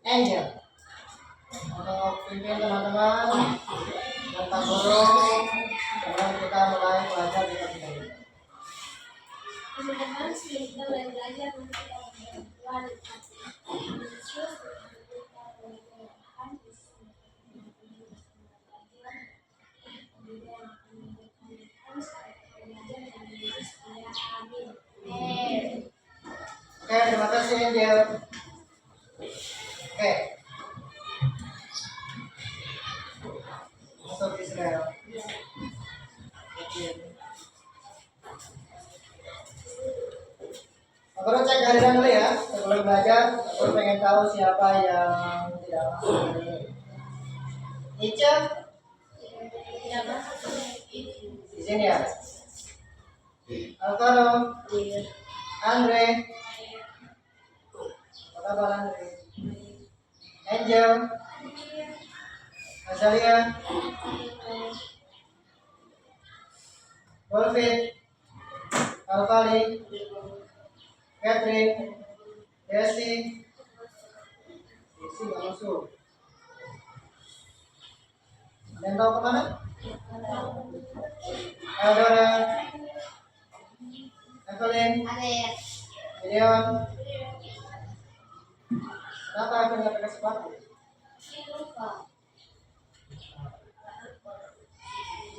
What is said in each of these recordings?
Angel untuk pimpin teman-teman dan Pak Guru sebelum kita mulai belajar di kita. Teman-teman, kita mulai belajar untuk Oke, terima kasih Angel. Oke. Masuk Israel. Aku cek kehadiran dulu ya. Sebelum belajar, aku pengen tahu siapa yang tidak masuk hari ini. Ica? tidak masuk Di sini ya. Alvaro? Andre? Apa kabar Andre? Angel? Azalia? Wolfit? Alvali? Catherine? Desi? Desi nggak masuk. Ada yang tahu kemana? Eldora? Evelyn? Gideon? Kenapa aku nggak pakai sepatu?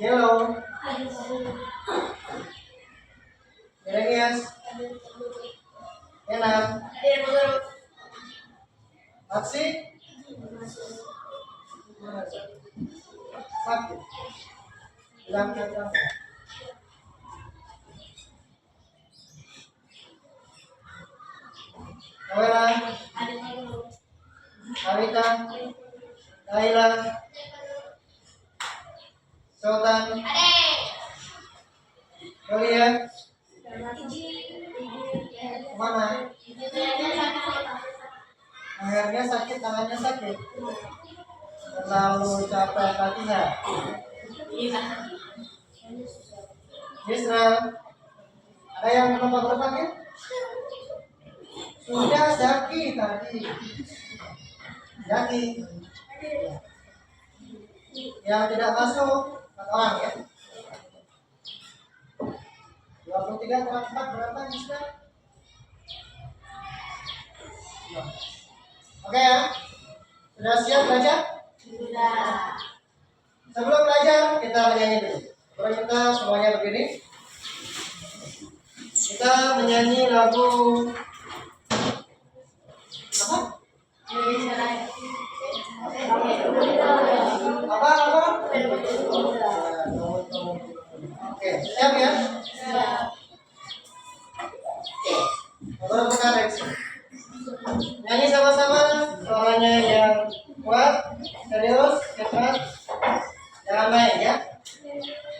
Jello? Jeremias? Enak? Maksi? Sakit? Bilang ke kamu. Kawela? Kawita? Kaila? Sultan? Yulia? Kemana? Akhirnya sakit, tangannya sakit. Terlalu capek latihan. Israel, ada yang menebak-nebak ya? Sudah Zaki tadi. Zaki. Yang tidak masuk 4 orang ya. 23 kurang 4 berapa Israel? Oke ya. Sudah siap belajar? Sudah. Sebelum belajar kita menyanyi dulu. Coba kita semuanya begini. Kita menyanyi lagu apa? Apa? Oke, siap ya? Siap. Baru koreksi. Nyanyi sama-sama, suaranya yang kuat, serius, cepat, jangan main ya. Sudah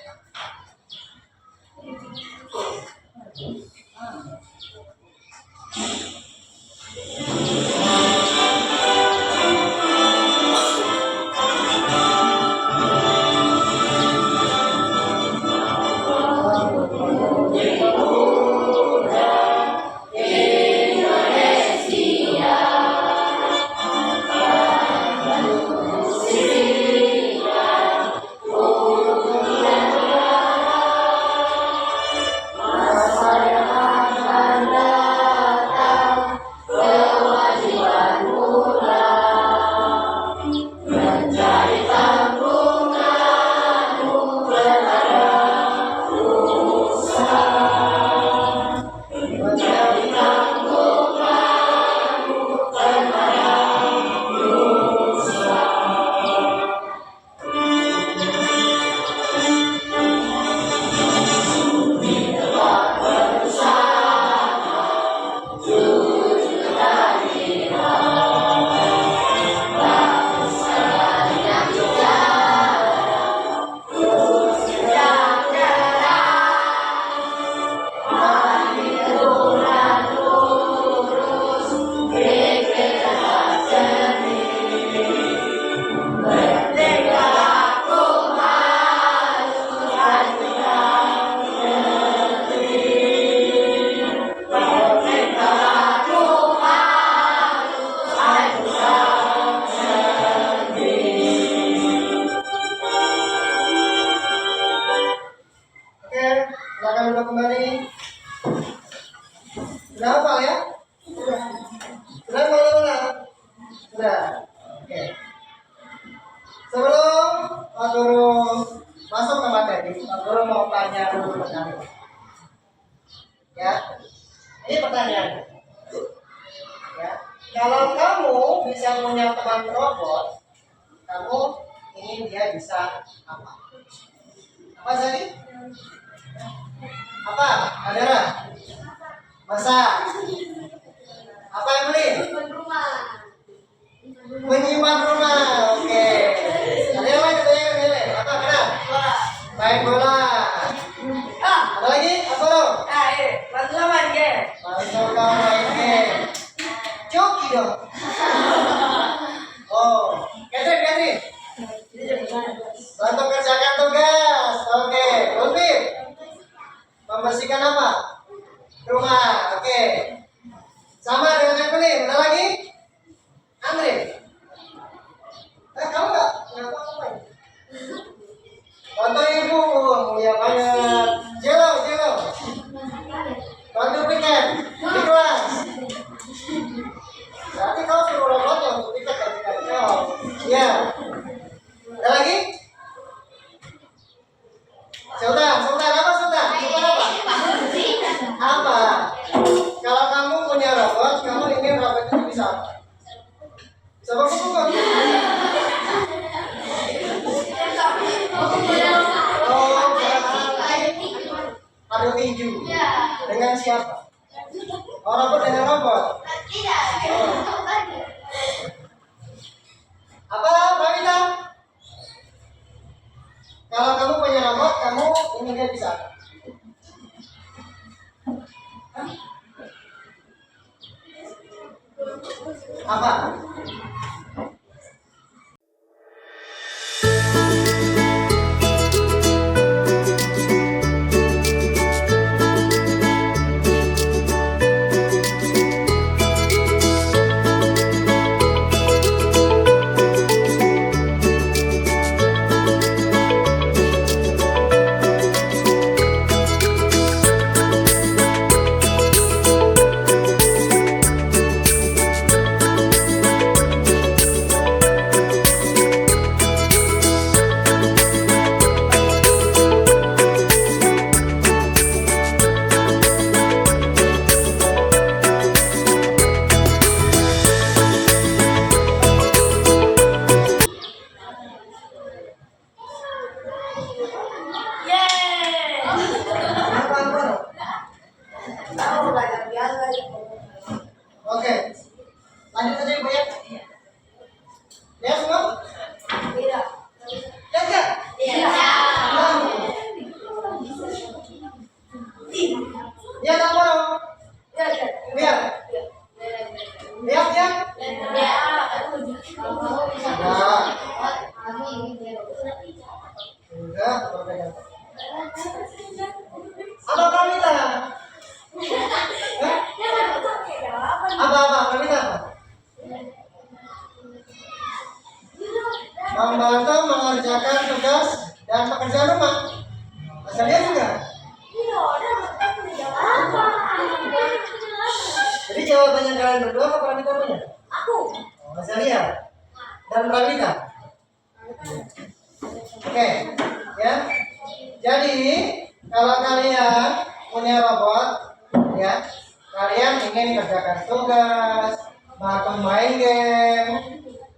duduk kembali. Sudah hafal ya? Sudah mana? Sudah. Oke. Sebelum Pak Guru masuk ke materi, Pak Guru mau tanya dulu pertanyaan. Ya, ini pertanyaan. Ya, kalau kamu bisa punya teman robot, kamu ingin dia bisa apa? Apa tadi? Apa? Adara? Masak? Apa yang beli? Menyimpan rumah. Oke. Ada yang lain katanya apa? Mana? Main bola. Apa lagi? Apa lo? Bantu main game. Joki dong. Oh, Catherine. Bantu kerjakan tugas. Oke, Ulfi. Membersihkan apa? Rumah. Oke. Sama dengan yang beli. Mana lagi? Andre. Kamu nggak ngapa-ngapain? Bantu ibu. Ya banyak. Jelo. Bantu piket di kelas. Berarti kau suruh robotnya untuk piket dan piket kau. Ya. Ada lagi? Sultan. Apa Sultan? Sultan apa? Apa? Kalau kamu punya robot, kamu ingin robot itu bisa apa? Bisa berkumpul. Adu tinju. Dengan siapa? Oh, robot dengan robot. Apa, Pravita? Kalau kamu punya robot, kamu ingin dia bisa apa? Apa? Oke, lanjut saja Ibu ya. Ya semua? Ya enggak? Ya tak mau? Ya. Enggak, berbeda. Apa Pramita? Apa Pramita apa? Membantu mengerjakan tugas dan pekerjaan rumah. Asalnya juga. Jadi jawabannya kalian berdua apa Pramita punya? Aku. Oh, Azalia dan Pramita. Oke, ya. Jadi kalau kalian punya robot, ya, kalian ingin kerjakan tugas, bantu main game,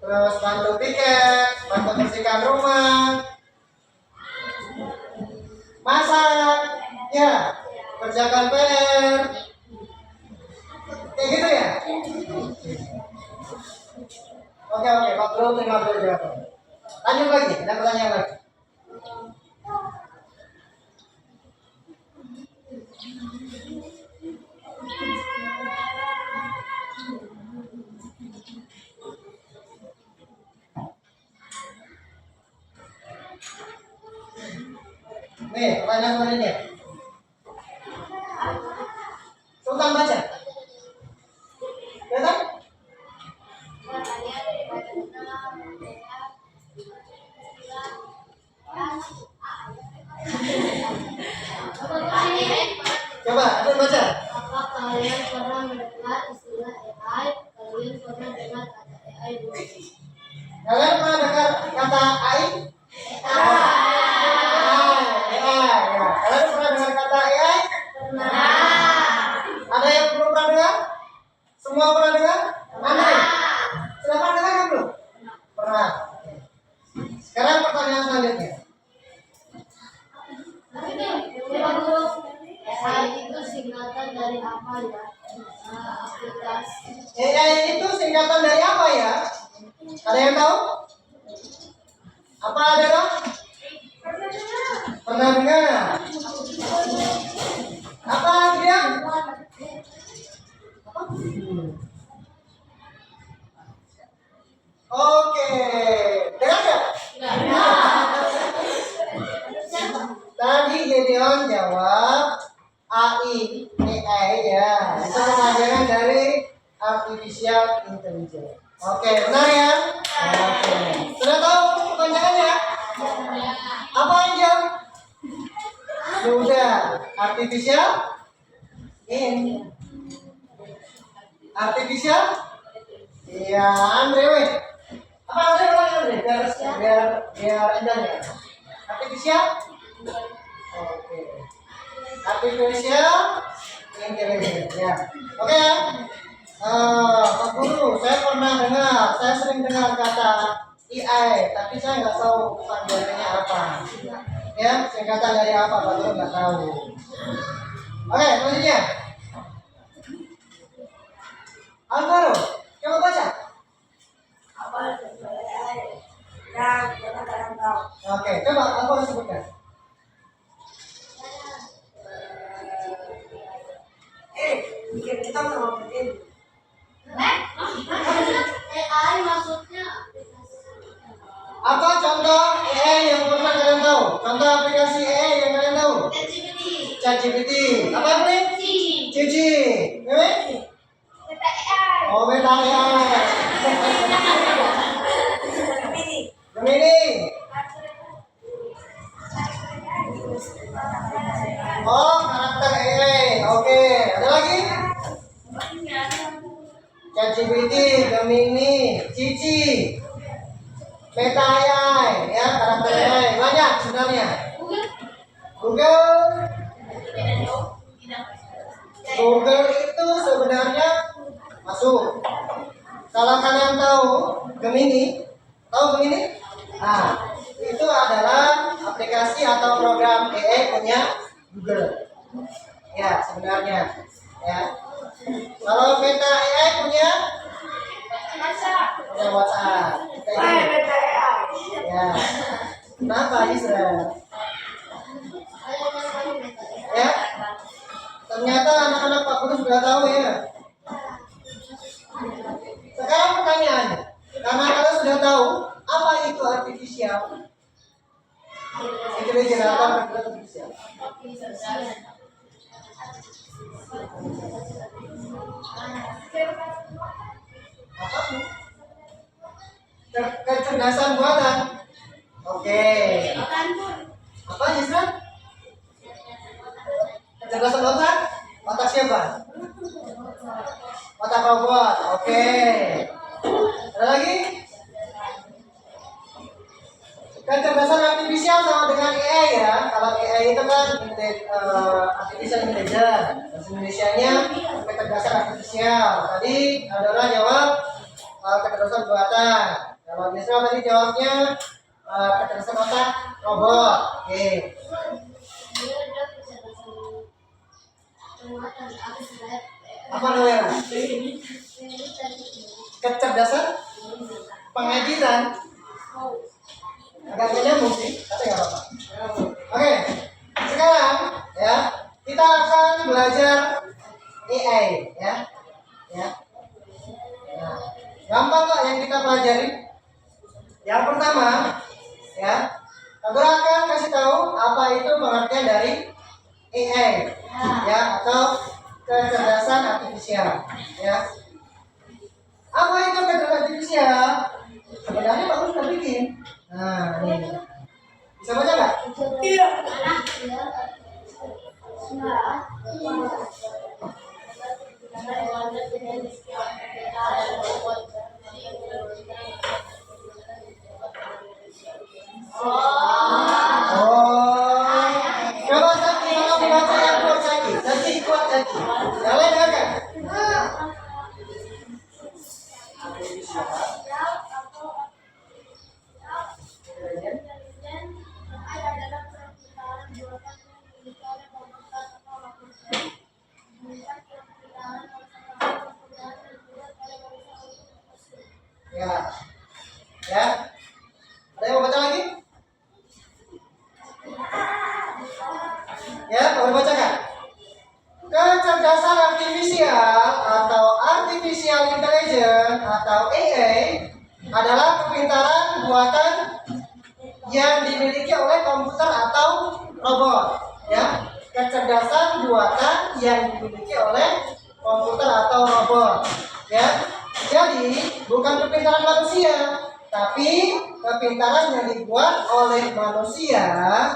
terus bantu piket, bantu bersihkan rumah, masak, ya, kerjakan PR, kayak gitu ya. Oke, Pak Bro, terima kasih jawaban. Lanjut lagi, ada pertanyaan lagi. Nih, pertanyaan selanjutnya. Sultan baca. Ya kan? Coba, ada baca. Apa kalian pernah mendengar istilah AI? Kalian pernah dengar kata AI belum? Kalian pernah dengar kata AI? AI, ya. Kalian pernah dengar kata AI? Ada yang belum pernah dengar? Semua pernah dengar? Andre, sudah pernah dengar kan belum? Pernah. Oke. Sekarang pertanyaan selanjutnya. AI itu singkatan dari apa ya? Aplikasi. AI itu singkatan dari apa ya? Ada yang tahu? Apa ada dong? Pernah dengar? Apa dia? Oke, dengar nggak? Tadi Gideon jawab AI ya. Itu pelajaran dari artificial intelligence. Oke, benar ya? Oke. Sudah tahu kepanjangannya? Apa Angel? Sudah. Artificial in. Artificial? Iya, Andre weh. Apa Andre ulang Andre? Biar Angel ya. Artificial? Oke. Artificial intelligence ya. Oke ya. Pak Guru, saya sering dengar kata AI, tapi saya nggak tahu kepanjangannya apa. Ya, singkatan dari apa Pak Guru nggak tahu. Oke, selanjutnya. Alvaro, coba baca. Oke, coba Alvaro sebutkan. Kita mau ngomongin AI maksudnya aplikasi. Apa contoh AI yang pernah kalian tahu? Contoh aplikasi AI yang kalian tahu? ChatGPT. ChatGPT. Apa ini? Cici. Ini? Beta AI. Oh, beta AI. Gemini. Oh, karakter AI. Oke, ada lagi? ChatGPT, Gemini, Cici, Meta AI, ya karakter AI banyak sebenarnya. Google itu sebenarnya masuk. Kalau kalian tahu Gemini, tahu Gemini? Nah, itu adalah aplikasi atau program AI punya Google. Ya, sebenarnya. Ya. Kalau Meta AI punya WhatsApp. Kayak gitu. Ya. Kenapa Isra? Ya. Ternyata anak-anak Pak Guru sudah tahu ya. Sekarang pertanyaannya, karena kalian sudah tahu apa itu artificial intelligence atau artificial. Apa sih? Kecerdasan buatan. Oke. Apa Isra? Kecerdasan otak? Otak siapa? Otak robot. Oke. Ada lagi? Kecerdasan artifisial sama dengan AI ya. Kalau AI itu kan artificial intelligence. Bahasa Indonesianya kecerdasan artifisial. Tadi Adora jawab kecerdasan buatan. Kalau Misra tadi jawabnya kecerdasan otak robot. Oke. Apa namanya? Kecerdasan pengeditan. Agak nyambung sih, tapi nggak apa-apa. Oke, sekarang ya kita akan belajar AI ya. Nah, gampang kok yang kita pelajari. Yang pertama ya, aku akan kasih tahu apa itu pengertian dari AI ya atau kecerdasan artifisial ya. Apa itu kecerdasan artifisial? Sebenarnya bagus sudah bikin. Nah, ini bisa baca nggak? Iya. Oh, coba Zaki, kalau baca yang kuat Zaki. Zaki kuat Zaki. Yang lain enggak? Ya, ya. Ada yang mau baca lagi? Ya, boleh bacakan. Kecerdasan artifisial atau artificial intelligence atau AI adalah kepintaran buatan yang dimiliki oleh komputer atau robot. Ya, kecerdasan buatan yang dimiliki oleh komputer atau robot. Ya, jadi bukan kepintaran manusia, tapi kepintaran yang dibuat oleh manusia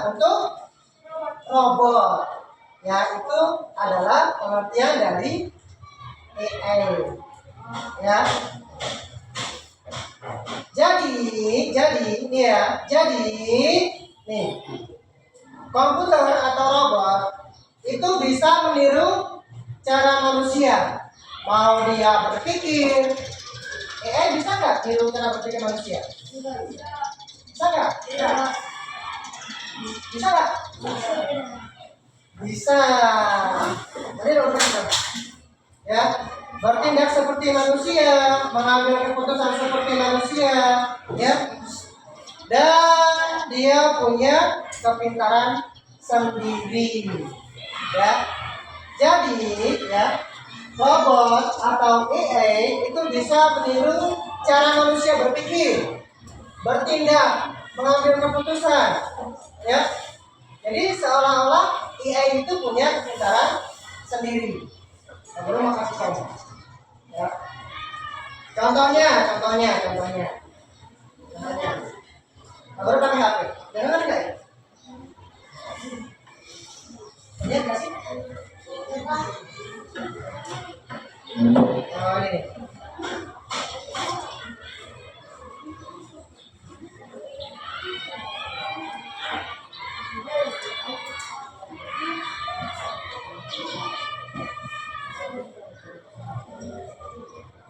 untuk robot. Ya, itu adalah pengertian dari AI. Ya. Jadi ini ya. Jadi nih, komputer atau robot itu bisa meniru cara manusia. Mau dia berpikir, AI bisa nggak niru cara berpikir manusia? Bisa nggak? Bisa nggak? Bisa. Jadi ya, bertindak seperti manusia, mengambil keputusan seperti manusia, ya. Dan dia punya kepintaran sendiri, ya. Jadi, ya, robot atau AI itu bisa meniru cara manusia berpikir, bertindak, mengambil keputusan, ya. Jadi seolah-olah AI itu punya kepintaran sendiri. Nah, baru mau kasih contoh. Ya. Contohnya. Nah, baru pakai HP. Dengar nggak ya? Lihat nggak sih? Oh, ini.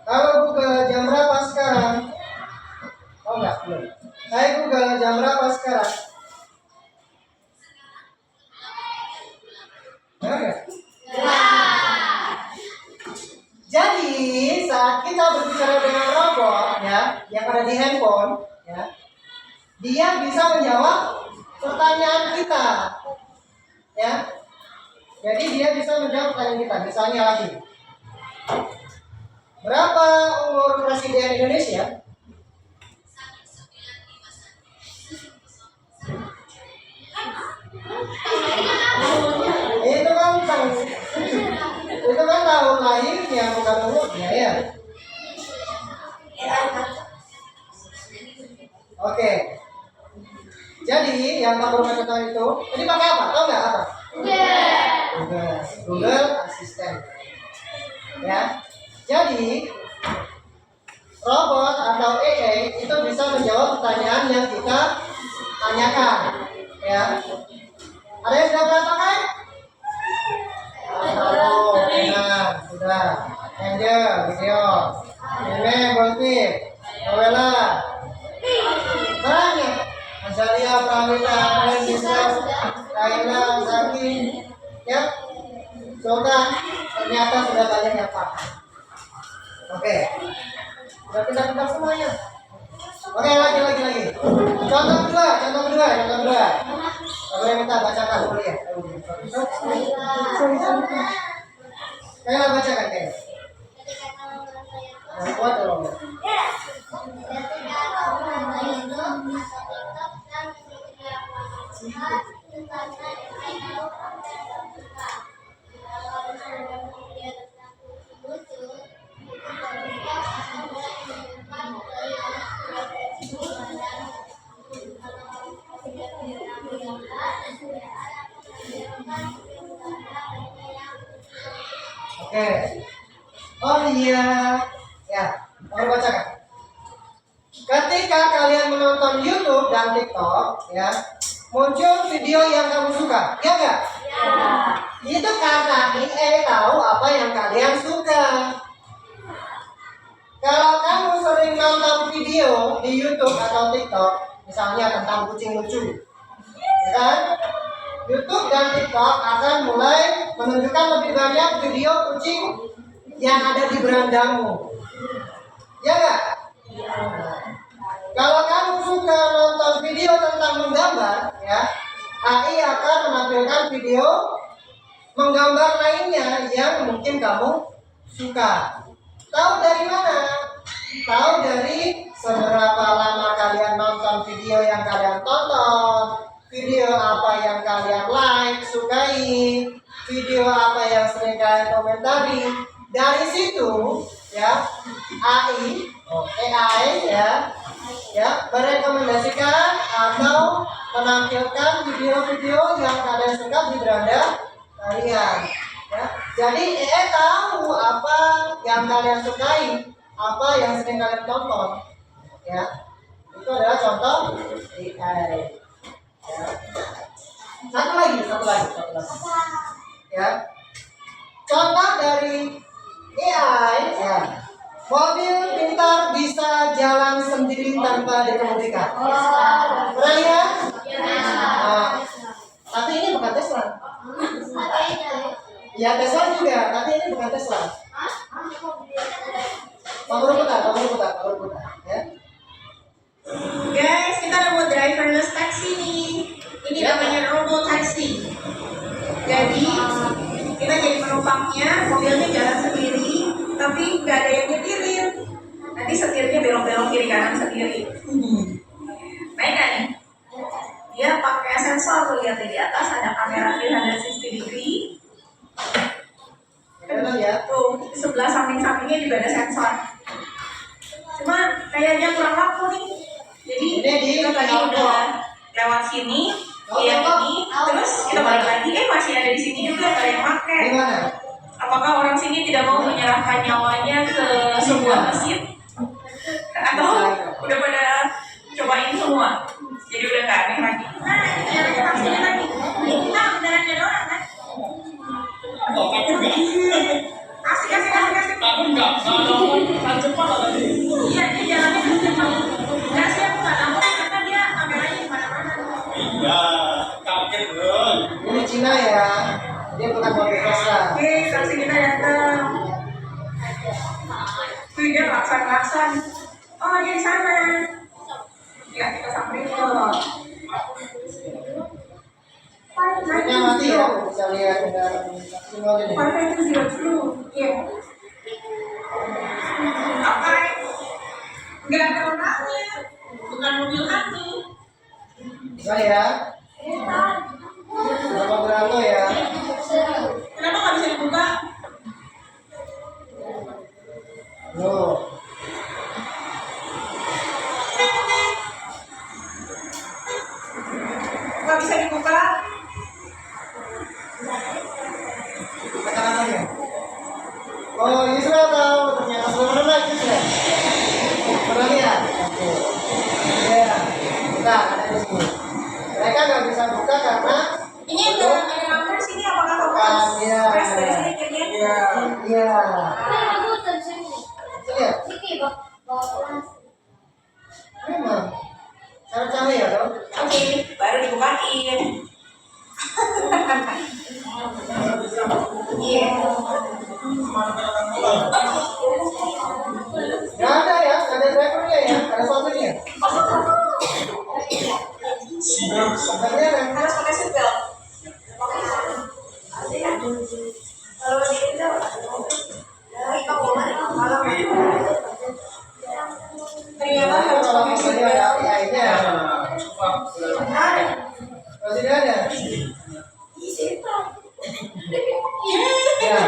Kalau Google jam berapa sekarang? Oh enggak, belum. Saya Google jam berapa sekarang? Dengar nggak? Jadi saat kita berbicara dengan robot, ya, yang ada di handphone, ya, dia bisa menjawab pertanyaan kita, ya. Jadi dia bisa menjawab pertanyaan kita. Misalnya lagi, berapa umur Presiden Indonesia? Itu kan tahun lahirnya, bukan umurnya, ya. Oke. Jadi yang tak berkaitan itu, ini pakai apa? Tahu nggak apa? Google Assistant. Ya. Jadi robot atau AI itu bisa menjawab pertanyaan yang kita tanyakan. Ya. Ada yang sudah pernah pakai? Oh, benar, sudah. Angel, video, Meme, Bolpit, Novela, banyak. Azalia, Pramita, Lisa, Kaila, Zaki, ya. Coba ternyata sudah banyak yang pakai. Oke, sudah pintar-pintar semuanya. Oke, lagi. Contoh kedua. Saya minta bacakan dulu ya. Kaila bacakan Kaila. Nah, kuat dong. Oke. Oh iya. Ya, baru bacakan. Ketika kalian menonton YouTube dan TikTok, ya, muncul video yang kamu suka, ya enggak? Ya. Itu karena EA tahu apa yang kalian suka. Kalau kamu sering nonton video di YouTube atau TikTok, misalnya tentang kucing lucu, ya kan? YouTube dan TikTok akan mulai menunjukkan lebih banyak video kucing yang ada di berandamu, ya enggak? Kalau kamu suka nonton video tentang menggambar, ya, AI akan menampilkan video menggambar lainnya yang mungkin kamu suka. Tahu dari mana? Tahu dari seberapa lama kalian nonton video yang kalian tonton, video apa yang kalian like, sukai, video apa yang sering kalian komentari. Dari situ, ya, AI ya merekomendasikan atau menampilkan video-video yang kalian suka di beranda kalian. Ya. Jadi AI tahu apa yang kalian sukai, apa yang sering kalian tonton. Ya, itu adalah contoh AI. Ya. Satu lagi. Ya, contoh dari AI, ya. Mobil pintar bisa jalan sendiri tanpa dikemudikan. Pernah lihat? Nah, tapi ini bukan Tesla. Ya Tesla juga, tapi ini bukan Tesla. Kabur putar. Ya. Guys, kita ada buat driverless taxi nih. Ini namanya robot taxi. Jadi kita jadi penumpangnya, mobilnya jalan sendiri, tapi nggak ada yang nyetirin. Nanti setirnya belok-belok kiri kanan sendiri. Baik kan nih? Dia pakai sensor tuh, lihat di atas ada kamera 360 degree. Ya. Tuh di sebelah samping-sampingnya juga ada sensor. Cuma kayaknya kurang laku nih. Jadi kita tadi udah lewat sini, lihat ini, terus kita balik lagi, masih ada di sini juga ada yang pakai. Di mana? Apakah orang sini tidak mau menyerahkan nyawanya ke sebuah mesin? Atau udah pada cobain semua? Jadi udah nggak aneh lagi. Nah, ini jalannya taksinya lagi. Kita benerannya doang kan? Asik. Aku enggak mau cepat tadi. Iya, dia jalannya kan cepat. Nggak sih, aku nggak tahu karena dia kameranya di mana-mana. Iya, kaget loh. Ini Cina ya. Dia bukan mobil Tesla. Oke, taksi kita datang. Wih, dia laksan. Oh, dia di sana. Ya, kita samperin loh. Ini mati ya, bisa lihat kendaraan semua ini. Iya. Apa? Nggak ada orangnya. Bukan mobil hantu. Bisa ya. Berapa berapa ya? Kenapa nggak bisa dibuka? Loh. Nggak bisa dibuka. Katakan saja. Oh, ini sudah tahu. Ternyata sebelumnya lagi sudah. Pernah lihat? Oke. Ya. Nah, ada di sini. Mereka nggak bisa buka karena Ini ada nomor sini, apakah kamu Iya. press dari sini kayaknya? Iya. Lihat. Memang. Cara cahaya dong. Oke, baru dibukain. Iya. Nggak ada ya, nggak ada drivernya ya, ada satunya. Sebenarnya kan Harus pakai seatbelt. Kalau di Indo, ternyata harus kalau pakai misalnya ada seatbelt. AI-nya, masih nggak ada. Ya,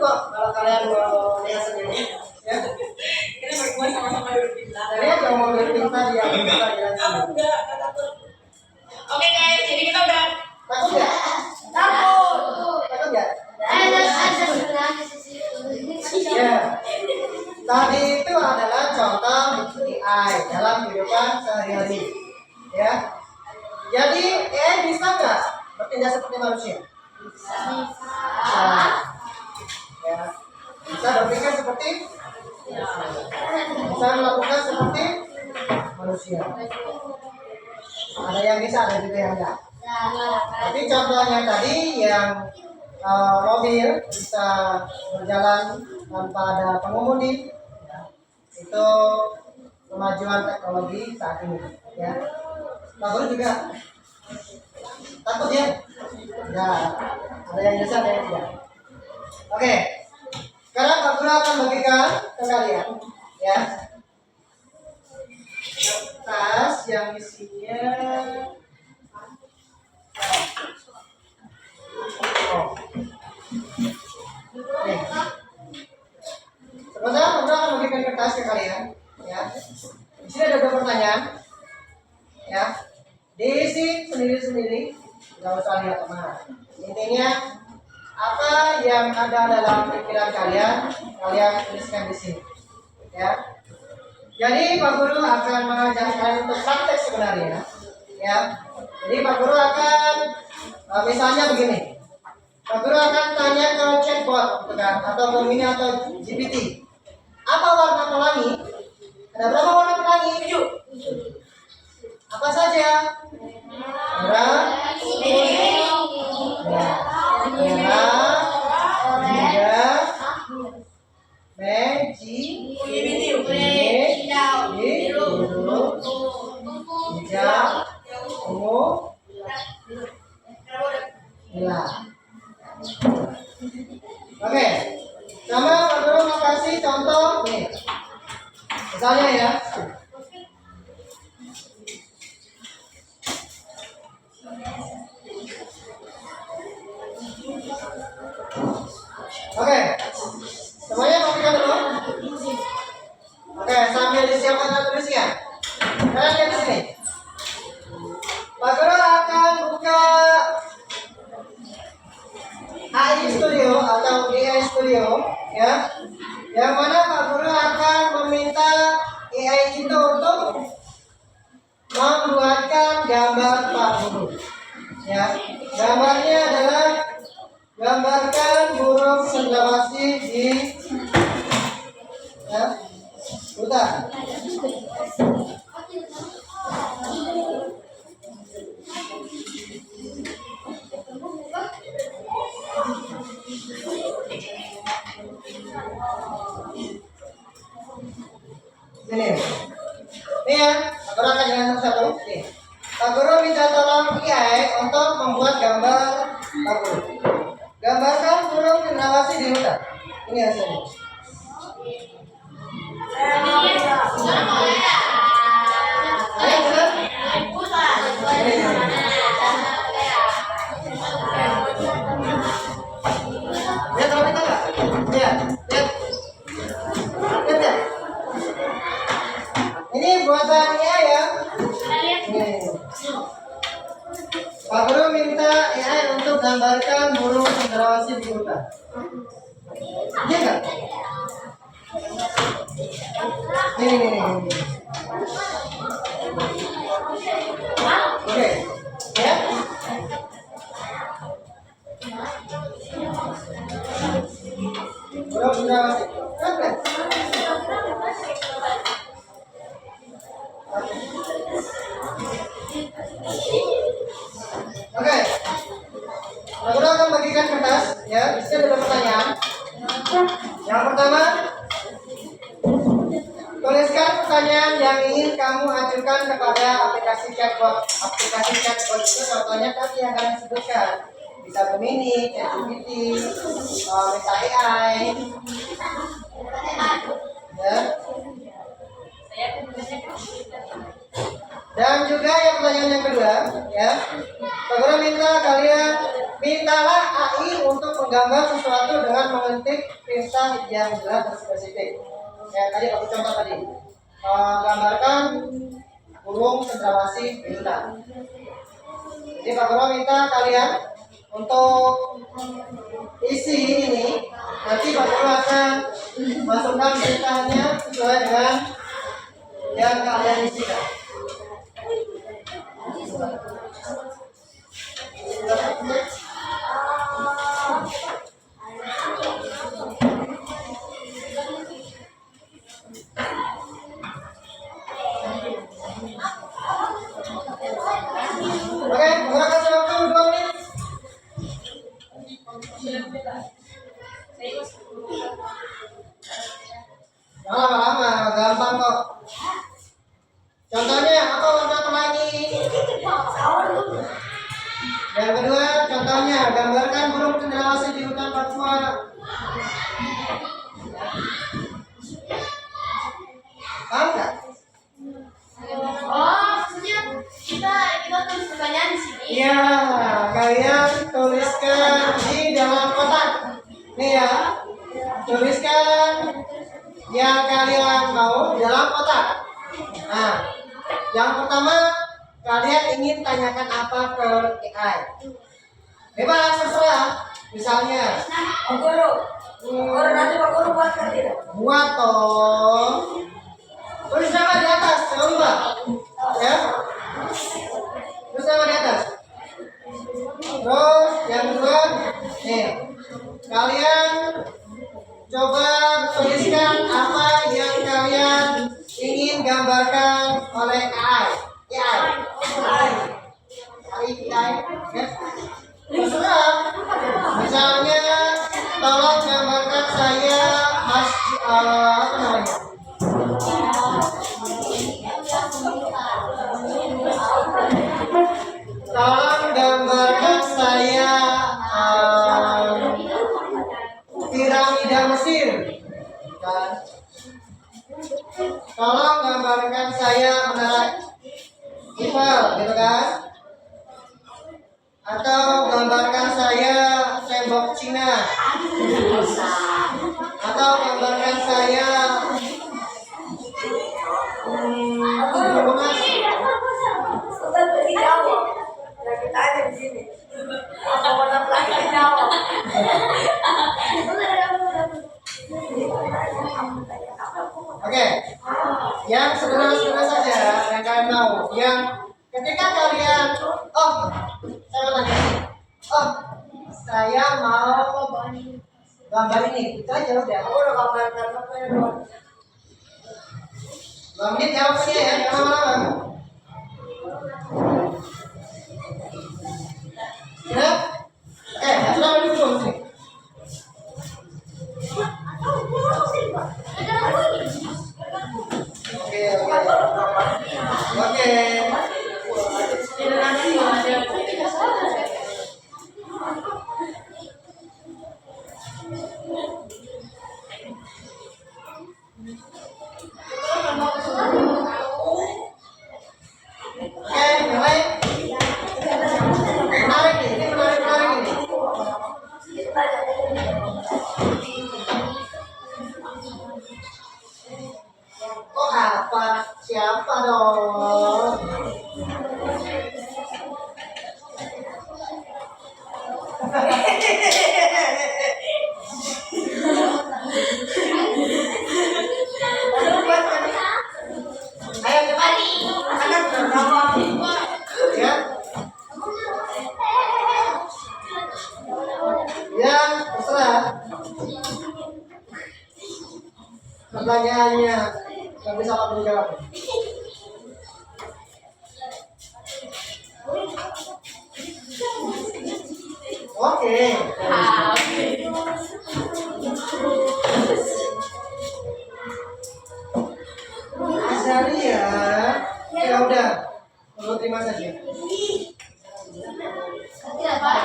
kok kalau kalian mau lihat sendiri. Ya. Kita berdua sama-sama duduk di belakang. Jadi kalau mau berpinta dia Takut nggak? bisa jalan Aku sendiri. enggak takut. Oke guys, jadi kita udah Takut nggak? Takut. Takut nggak? Ada sebenarnya di situ. Ya. Tadi itu adalah contoh AI dalam kehidupan sehari-hari. Ya. Jadi AI bisa nggak bertindak seperti manusia? Bisa. Ya. Bisa berpikir seperti, bisa melakukan seperti manusia. Ada yang bisa, ada juga yang enggak. Tapi contohnya tadi yang mobil bisa berjalan tanpa ada pengemudi, ya, itu kemajuan teknologi saat ini. Ya, Pak Guru juga takut ya? Ya, ada yang bisa, ada yang tidak. Oke, sekarang Pak Guru akan bagikan ke kalian, ya, kertas yang isinya nih. Sebentar, Pak Guru akan bagikan kertas ke kalian, ya. Di sini ada 2 pertanyaan, ya. Diisi sendiri-sendiri, nggak usah lihat kemana. Intinya apa yang ada dalam pikiran kalian, kalian tuliskan di sini, ya. Jadi Pak Guru akan mengajak kalian untuk praktek sebenarnya, ya. Jadi Pak Guru akan misalnya begini, Pak Guru akan tanya ke chatbot, gitu kan, atau Gemini atau GPT, apa warna pelangi? Ada berapa warna pelangi? 7. Apa saja? Merah, merah, hijau, biru, hijau, ungu, merah. Oke, sama Pak Guru mau kasih contoh nih. Misalnya ya. Oke, semuanya pakai dulu. Oke, sambil disiapkan alat tulisnya. Kalian lihat di sini. Pak Guru akan buka AI Studio atau AI Studio, ya. Yang mana Pak Guru akan meminta AI itu untuk membuatkan gambar Pak Guru. Ya, gambarnya adalah gambarkan burung cendrawasih di ya, hutan. Ini ya, Pak Guru akan jalan satu. Nih, Pak Guru minta tolong AI untuk membuat gambar Pak Guru. Gambarkan burung cendrawasih di hutan. Ini hasilnya. Ayo, benar? Lihat kalau kita nggak? Lihat, lihat, lihat ya. Ini buatan AI ya. Nih. Pak Guru minta AI untuk gambarkan burung cendrawasih di hutan. Iya nggak? Nih. Oke, ya. Burung cendrawasih. Kan? Oke, Pak Guru akan bagikan kertas, ya. Di sini ada pertanyaan. Yang pertama, tuliskan pertanyaan yang ingin kamu ajukan kepada aplikasi chatbot. Aplikasi chatbot itu contohnya tadi yang kalian sebutkan. Bisa Gemini, ChatGPT, bisa AI. Ya. Dan juga yang pertanyaan yang kedua, ya. Pak Guru minta kalian mintalah AI untuk menggambar sesuatu dengan mengetik perintah yang jelas dan spesifik. Ya, tadi aku contoh tadi. Gambarkan burung cendrawasih bintang. Jadi Pak Guru minta kalian untuk isi ini. Nanti Pak Guru akan masukkan perintahnya sesuai dengan yang kalian isikan. Oke, Guru kasih waktu 2 menit. Jangan lama-lama, gampang kok. Contohnya apa warna pelangi? Yang kedua, contohnya gambarkan burung cendrawasih di hutan Papua. Paham nggak? Oh, maksudnya kita tulis pertanyaan di sini. Iya, kalian tuliskan di dalam kotak. Nih ya, tuliskan yang kalian mau di dalam kotak. Nah, yang pertama kalian ingin tanyakan apa ke AI? Bebas, terserah. Misalnya, Guru nanti Pak Guru buat tidak? buat toh. Tulis nama di atas, jangan lupa. Ya. Tulis nama di atas. Terus yang kedua, nih, kalian coba tuliskan apa yang kalian ingin gambarkan oleh AI. AI, ya. Terserah. Misalnya, tolong gambarkan saya apa namanya? Tolong gambarkan saya piramida Mesir. Kan? Tolong gambarkan saya menara Eiffel, gitu kan? Atau gambarkan saya tembok Cina. Atau gambarkan saya gunung. Sudah pergi jawab. Nah, kita ada di sini. Apa warna pelangi jawab? Oke, yang sederhana saja yang kalian mau. Yang ketika kalian, saya mau gambar ini, itu aja udah. Aku udah gambarkan apa ya, Bang? 2 menit jawabnya ya, jangan lama-lama. Siap? Sudah dulu sini. Oke. Mulai. Menarik nih, ini menarik ini. Kok apa? Siapa dong? Ayo cepat. Akan bernama ya. Ya, terserah. Pertanyaannya nggak bisa kamu jawab. Oke. Azaria, ya udah, kamu terima saja. Cepat.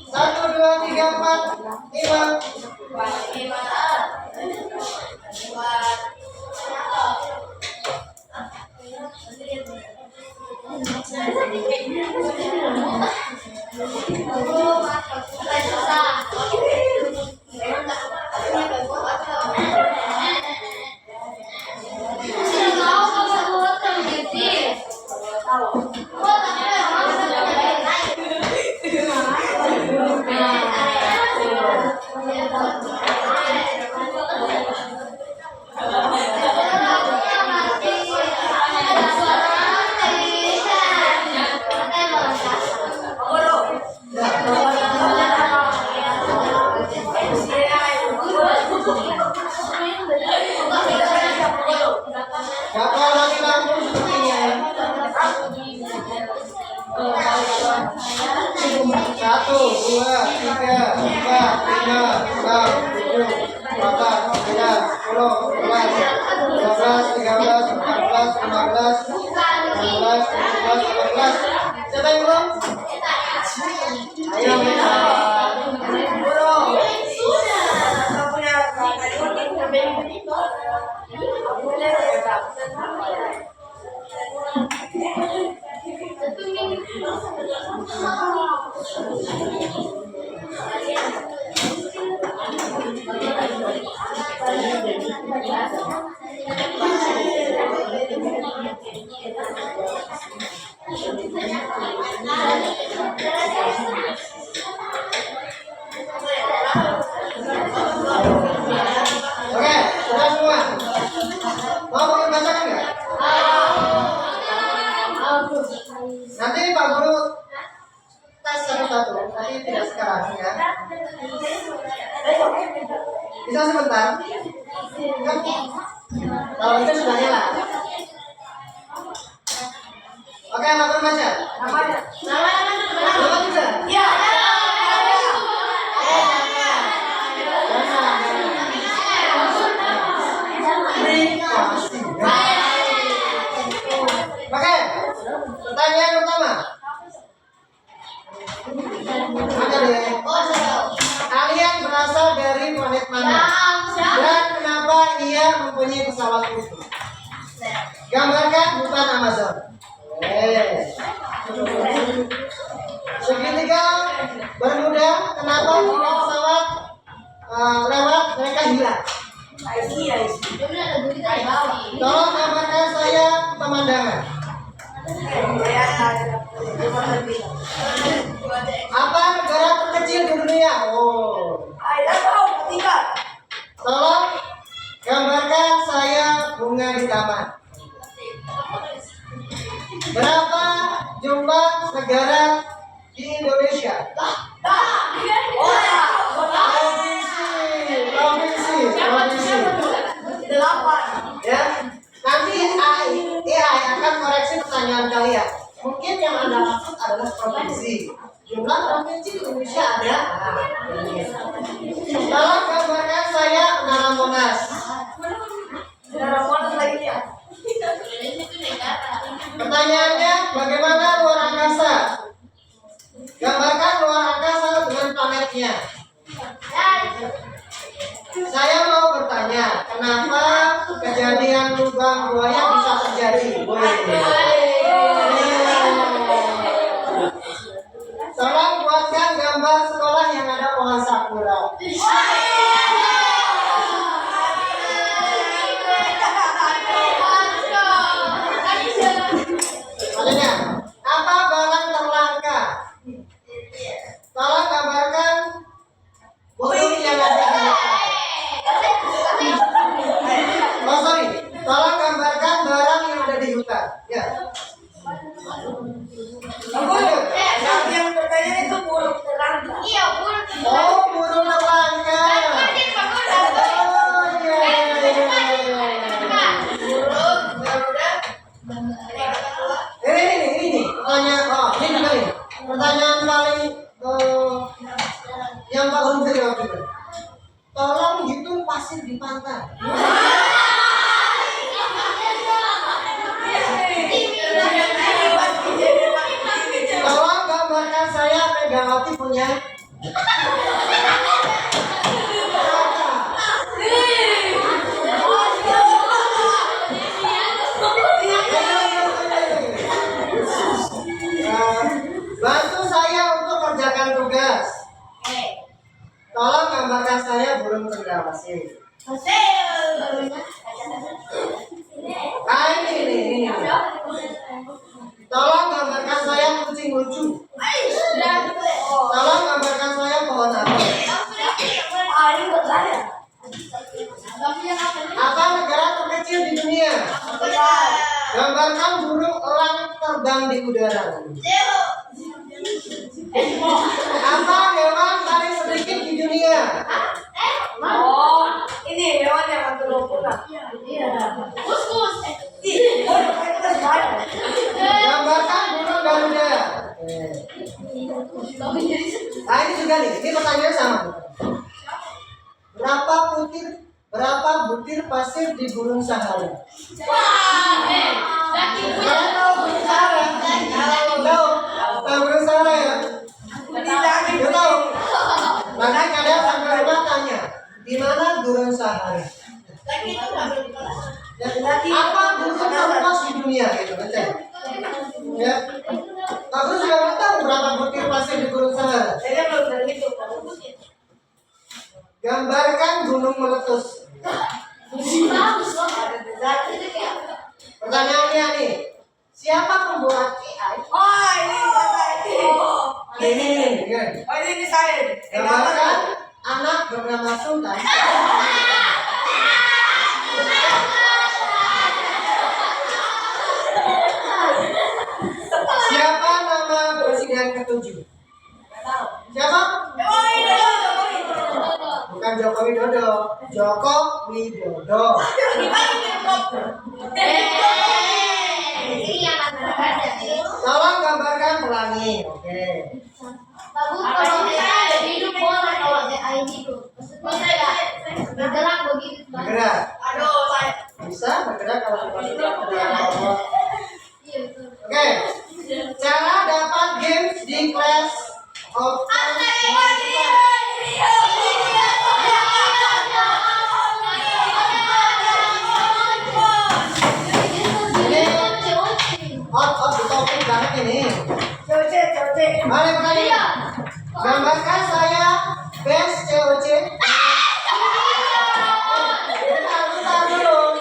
1, 2, 3, 4, 5. Kapal lagi lampu sepertinya. Satu, dua, tiga, empat, lima, enam, tujuh, delapan, sembilan, sepuluh, sebelas, dua belas, 13, 14, 15, 16, 17, 18. Siapa yang belum? Ayo kita. Oke, sudah semua. Mau kalian bacakan nggak? Nanti Pak Guru tes satu-satu, tapi tidak sekarang ya. Bisa sebentar? Kan? Kalau itu sudah nyala. Oke, Pak Guru baca. Nama juga? Oke, pertanyaan pertama. Ada deh. Alien berasal dari planet mana? Dan kenapa ia mempunyai pesawat khusus? Gambarkan hutan Amazon. Segitiga Bermuda, kenapa jika pesawat lewat mereka hilang? Tolong gambarkan saya pemandangan. Apa negara terkecil di dunia? Tolong gambarkan saya bunga di taman. Berapa jumlah negara di Indonesia? Provinsi. Ya, nanti AI akan koreksi pertanyaan kalian. Mungkin yang Anda maksud adalah provinsi. Jumlah provinsi di Indonesia ada. Tolong gambarkan saya Menara Monas. Pertanyaannya, bagaimana luar angkasa? Gambarkan luar angkasa dengan planetnya. Saya mau bertanya, kenapa kejadian lubang buaya bisa terjadi? Tolong buatkan gambar sekolah yang ada pohon sakura. Selanjutnya, apa barang terlangka? Tolong gambarkan burung yang ada di hutan. Oh sorry, tolong gambarkan barang yang ada di hutan. Ya. Yang bertanya itu burung terangga. Oh, burung terlangka. Oh iya. Ini pertanyaan. Oh, ini juga nih. Pertanyaan paling yang Pak Guru bisa jawab juga. Tolong hitung pasir di pantai. Tolong gambarkan saya Megawati punya. Bantu saya untuk mengerjakan tugas. Tolong gambarkan saya burung cendrawasih. Ah, ini. Tolong gambarkan saya kucing lucu. Tolong gambarkan saya pohon apel. Apa negara terkecil di dunia? Gambarkan burung elang terbang di udara. Apa hewan paling sedikit di dunia? Ini hewan yang akan terlupa. Gambarkan burung garuda. Nah ini juga nih, ini pertanyaan sama. Berapa butir pasir di Gunung Sahara? Kalian tahu Gunung Sahara? Tahu Gunung Sahara ya? Tahu tahu. Nanti kalian sampai rumah tanya, di mana Gunung Sahara? Ya, apa gunung terluas di dunia gitu aja. Ya. Aku juga nggak tahu berapa butir pasir di Gunung Sahara. Gambarkan gunung meletus. Pertanyaannya nih, siapa pembuat AI? Ini. Ini saya. Gambarkan anak bernama Sultan. Siapa nama presiden ke-7? Siapa? Bukan Joko Widodo. Joko Widodo. Tolong gambarkan pelangi. Oke. Bagus kalau hidup boleh kalau AI itu. Maksudnya ya bergerak begitu. Bergerak. Aduh, saya. Bisa bergerak kalau dimasukkan ke dalam robot. Iya betul. Oke. Cara dapat games di Clash of out the topic banget ini. COC. Mari pertanyaan. Gambarkan saya best COC. Bentar dulu.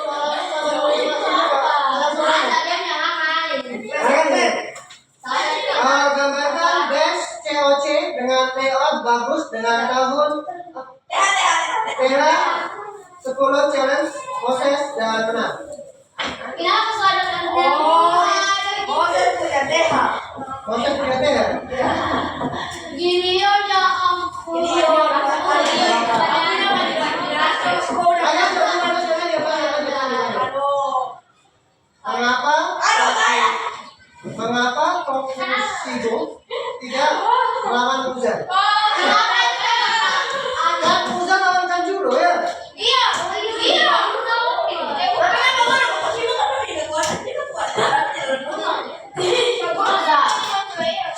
Gambarkan best COC dengan layout bagus dengan tahun era 10 challenge proses dan menang. Kenapa suara Saya punya TH. Proses punya teh ya? gini ya ampun. Kalian bertanya ya Pak. Mengapa Kokushibo tidak melawan Muzan? Kan Muzan lawan Kanjuro ya? Iya.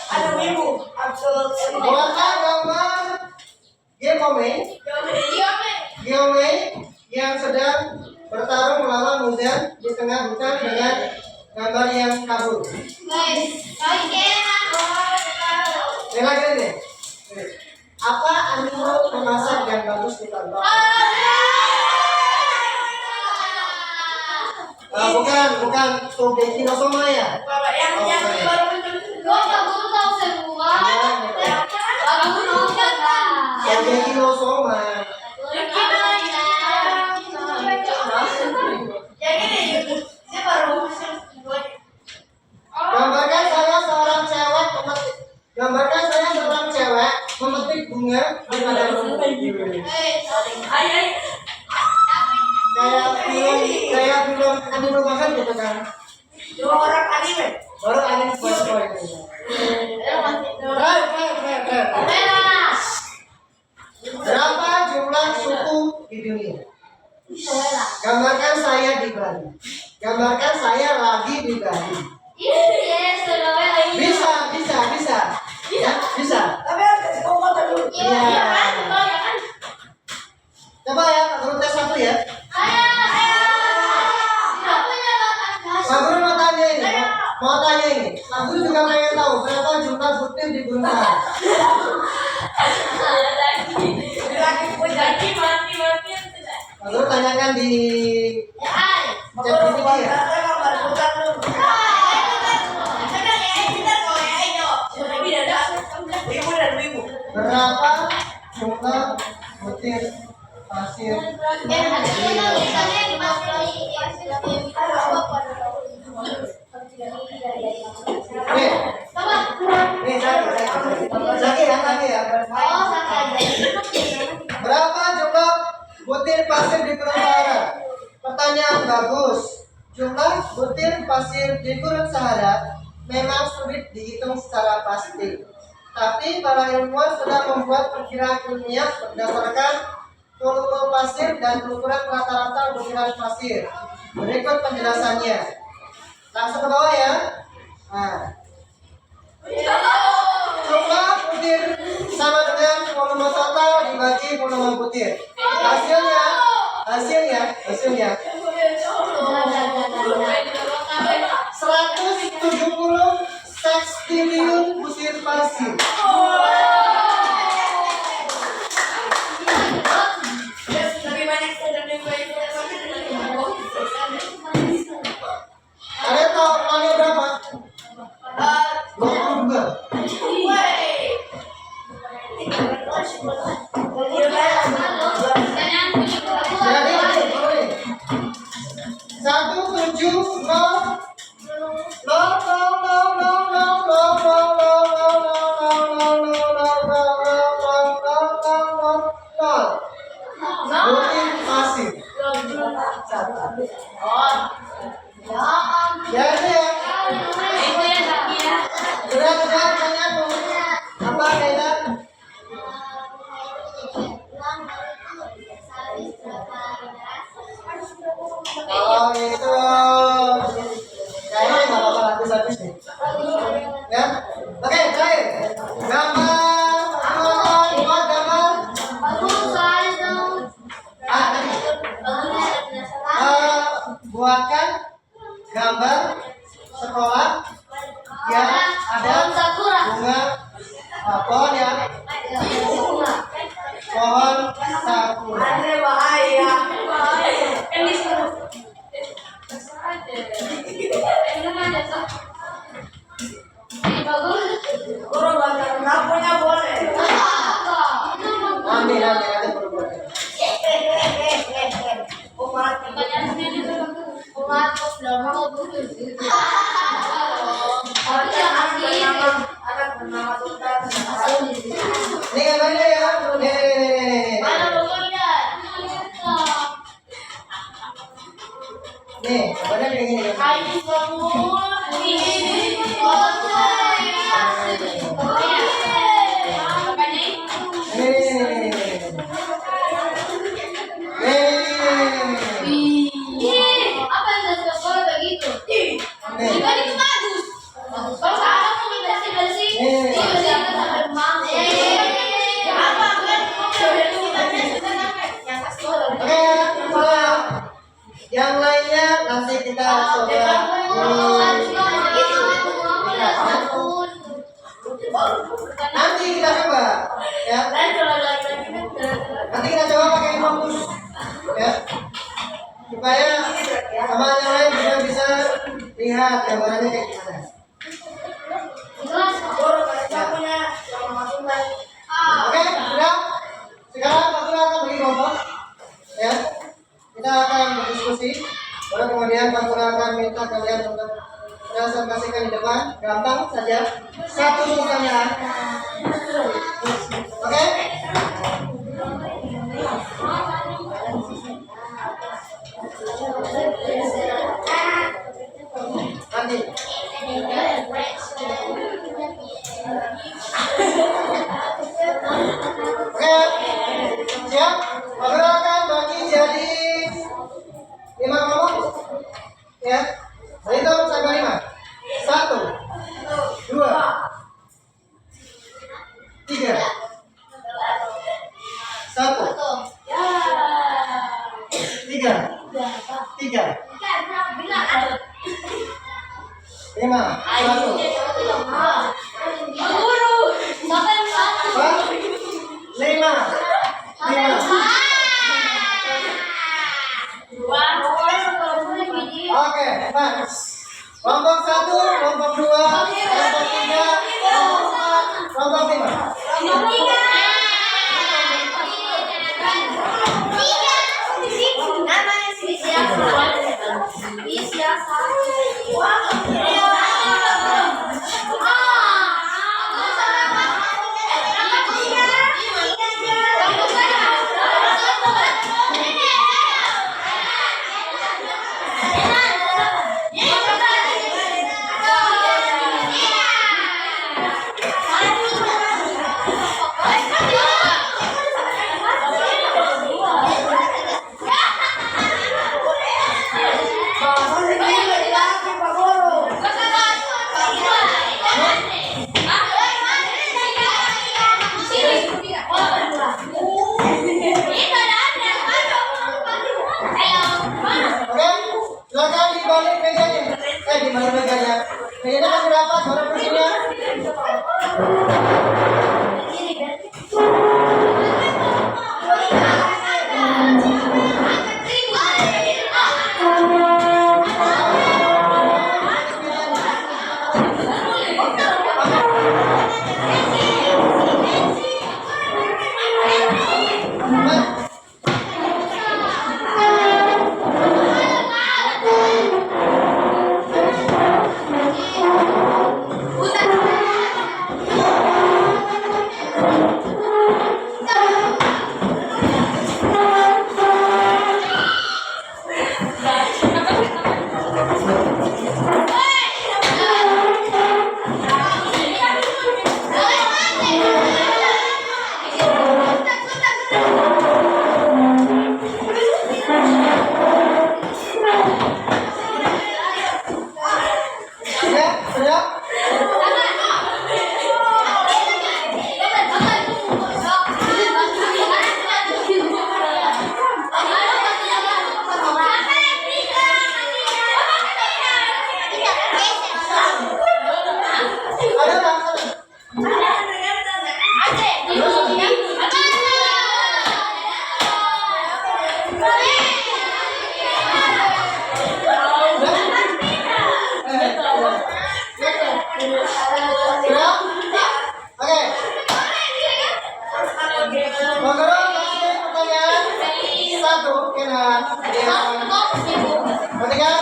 Ada wibu, absolutely. Apakah gambar Gyomei yang sedang bertarung melawan Muzan di tengah hutan dengan gambar yang kabur? Lagi nih. Apa anime memasak yang bagus ditonton? Bukan Shogeki no Soma ya? Yang baru muncul. Shogeki no Soma. Yang ini, dia baru muncul. Gambarkan saya seorang cewek memetik bunga di padang rumput. Kayak film anime banget gitu kan. Dua orang anime. Baru anime boy ini. Berapa jumlah suku di dunia? Gambarkan saya di Bali. Gambarkan saya lagi di Bali. Bisa. Ya, bisa. Tapi harus kasih komputer dulu. Iya. Coba ya, Pak Guru tes satu ya. Pak Guru mau tanya ini. Pak Guru juga pengen tahu berapa jumlah butir di Gunung Sahara. tanyakan di chat GPT ya. Berapa jumlah butir pasir? Nih, lagi ya. Berapa jumlah butir pasir di Gurun Sahara? Pertanyaan bagus. Jumlah butir pasir di Gurun Sahara memang sulit dihitung secara pasti. Tapi para ilmuwan sudah membuat perkiraan ilmiah berdasarkan volume pasir dan ukuran rata-rata butiran pasir. Berikut penjelasannya. Langsung ke bawah ya. Nah, jumlah butir sama dengan volume total dibagi volume butir. Hasilnya 170 sextillion butir pasir. Kalian tahu kali berapa? 22. Jadi 170 butir pasir. Ya itu ya. Sudah pertanyaan apa Kailan? Oh itu kayaknya nggak bakal habis nih. Ya, oke terakhir gambar buat gambar buatkan gambar sekolah yang ada bunga pohon ya, pohon sakura. Amin ada perbuatan. Ini gambarnya ya. Nih, gambarnya kayak gini. Yang lainnya nanti kita coba. Nanti kita coba, ya. Nanti kita coba pakai fokus, ya, supaya sama yang lain juga bisa lihat gambarannya kayak gimana. Oke, sudah. Sekarang Pak Tura akan bagi kelompok, ya. Kita akan berdiskusi, baru kemudian Pak Tura akan minta kalian untuk presentasikan di depan, gampang saja, satu pertanyaan. Oke? Nanti. Oke, siap? Pak Tura akan bagi jadi 5 kelompok, ya. Hitung sampai 5. 1, 2, 3, 1, 3, 3, 5, 1, 5, 5. Oke. Menurut pertanyaan satu, Kenan. Ketiga,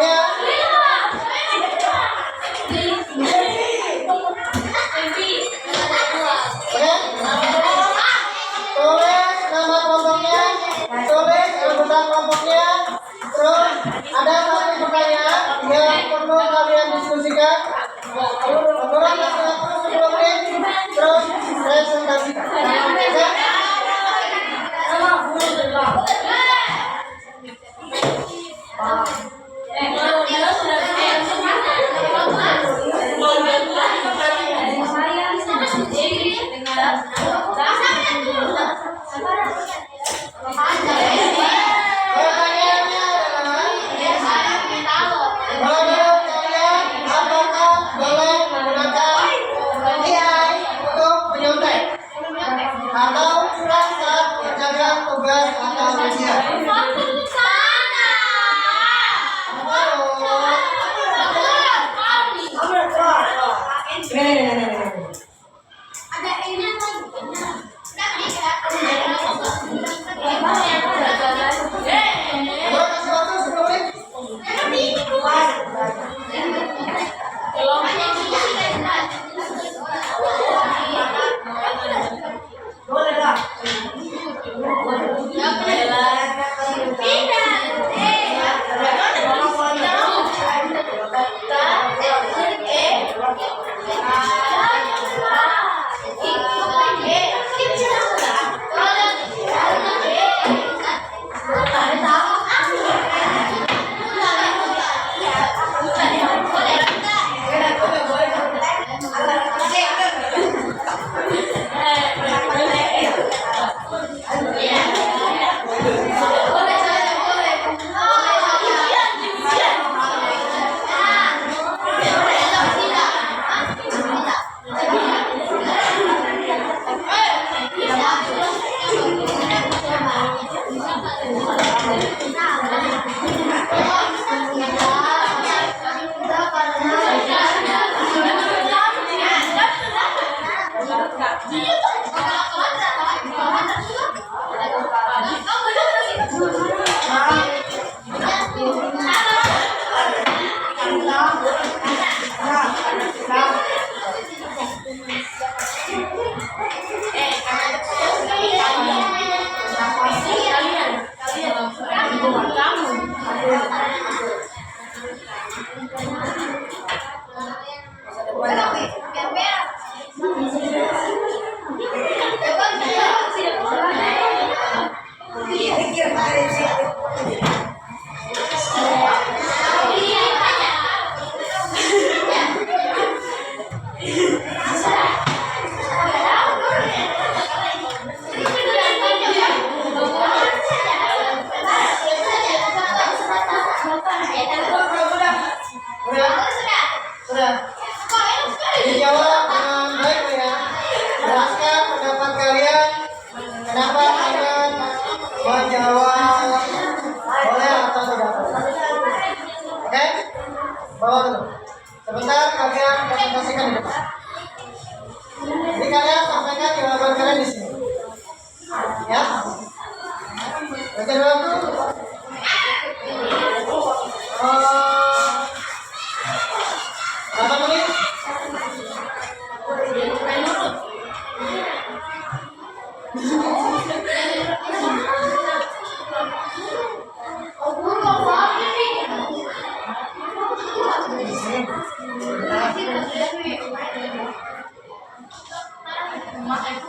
ya. Oke. Tulis nama kelompoknya, tulis anggota kelompoknya. Terus ada satu pertanyaan yang perlu kalian diskusikan. Menurut waktu 10 menit. Terus presentasi. Oke. Pertanyaannya adalah, menurut kalian apakah boleh menggunakan AI untuk menyontek atau curang saat menjalankan tugas atau ujian? Boleh kasih waktu 10 menit? Boleh lah. Sudah. Dijawab dengan baik ya. Jelaskan pendapat kalian. Kenapa kalian menjawab boleh atau tidak? Oke? Bawa dulu. Sebentar kalian presentasikan di depan. Jadi kalian sampaikan jawaban kalian di sini. Ya? Baca dulu. Berapa menit? Terima kasih.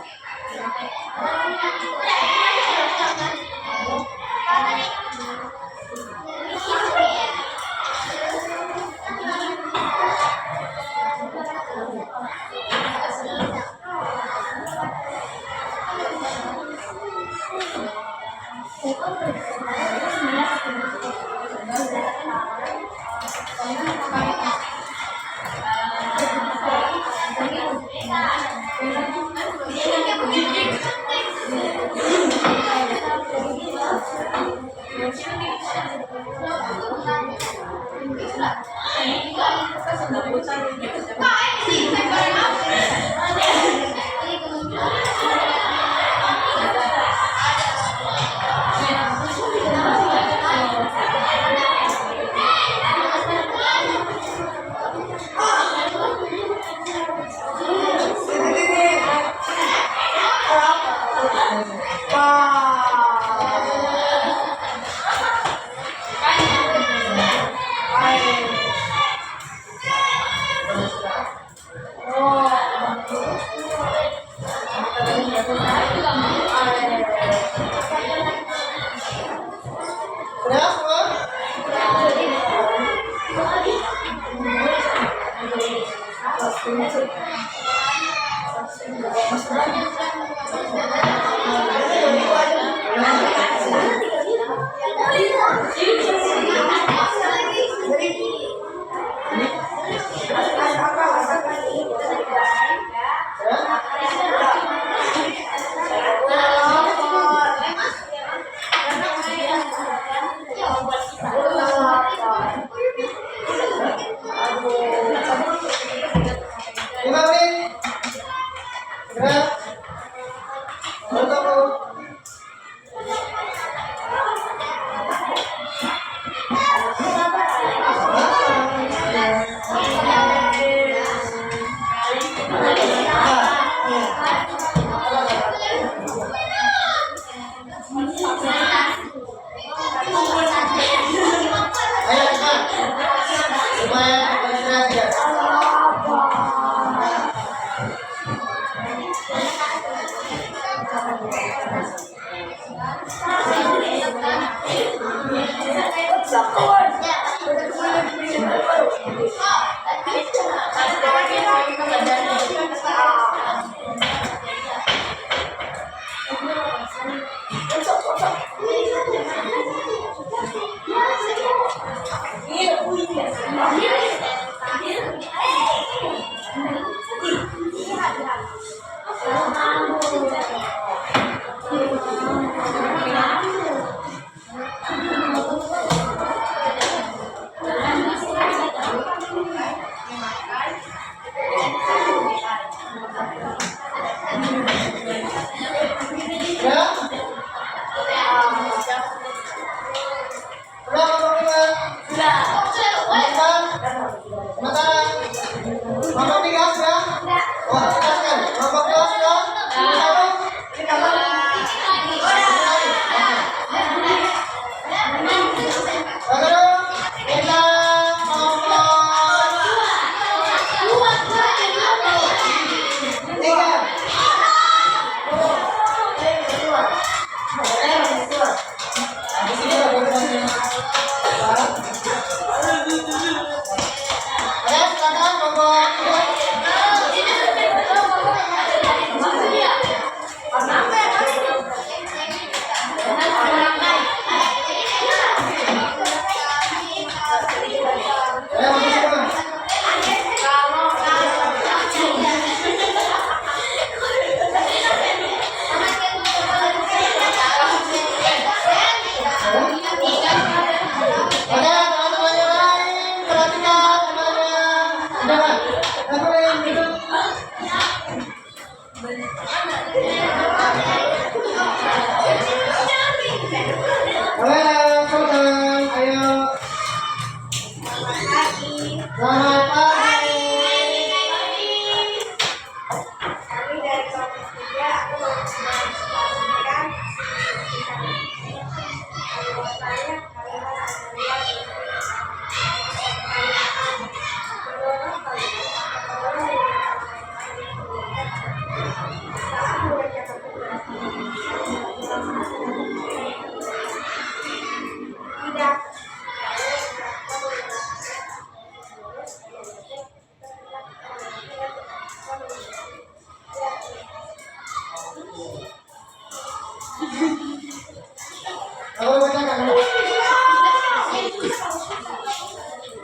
Sudah semua? Lima menit. Gerak. Tunggu. Ayo cepat. Supaya konsentrasi ya.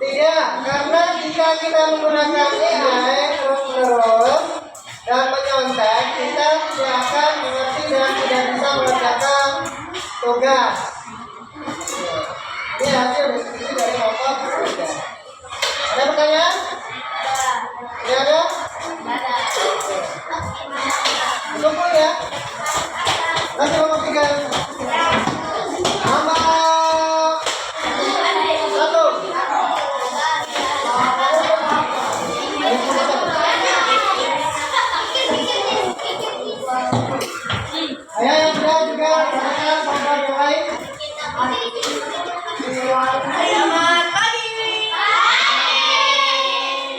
Tidak, karena jika kita menggunakan AI terus-menerus dan menyontek, kita tidak akan mengerti dan tidak bisa mengerjakan tugas. Ini hasil diskusi dari kelompok 3. Ada pertanyaan? Tidak ada? Tunggu ya. Nanti kelompok 3. Nama 1. Ayo yang sudah juga tanyakan kelompok yang lain. Selamat pagi.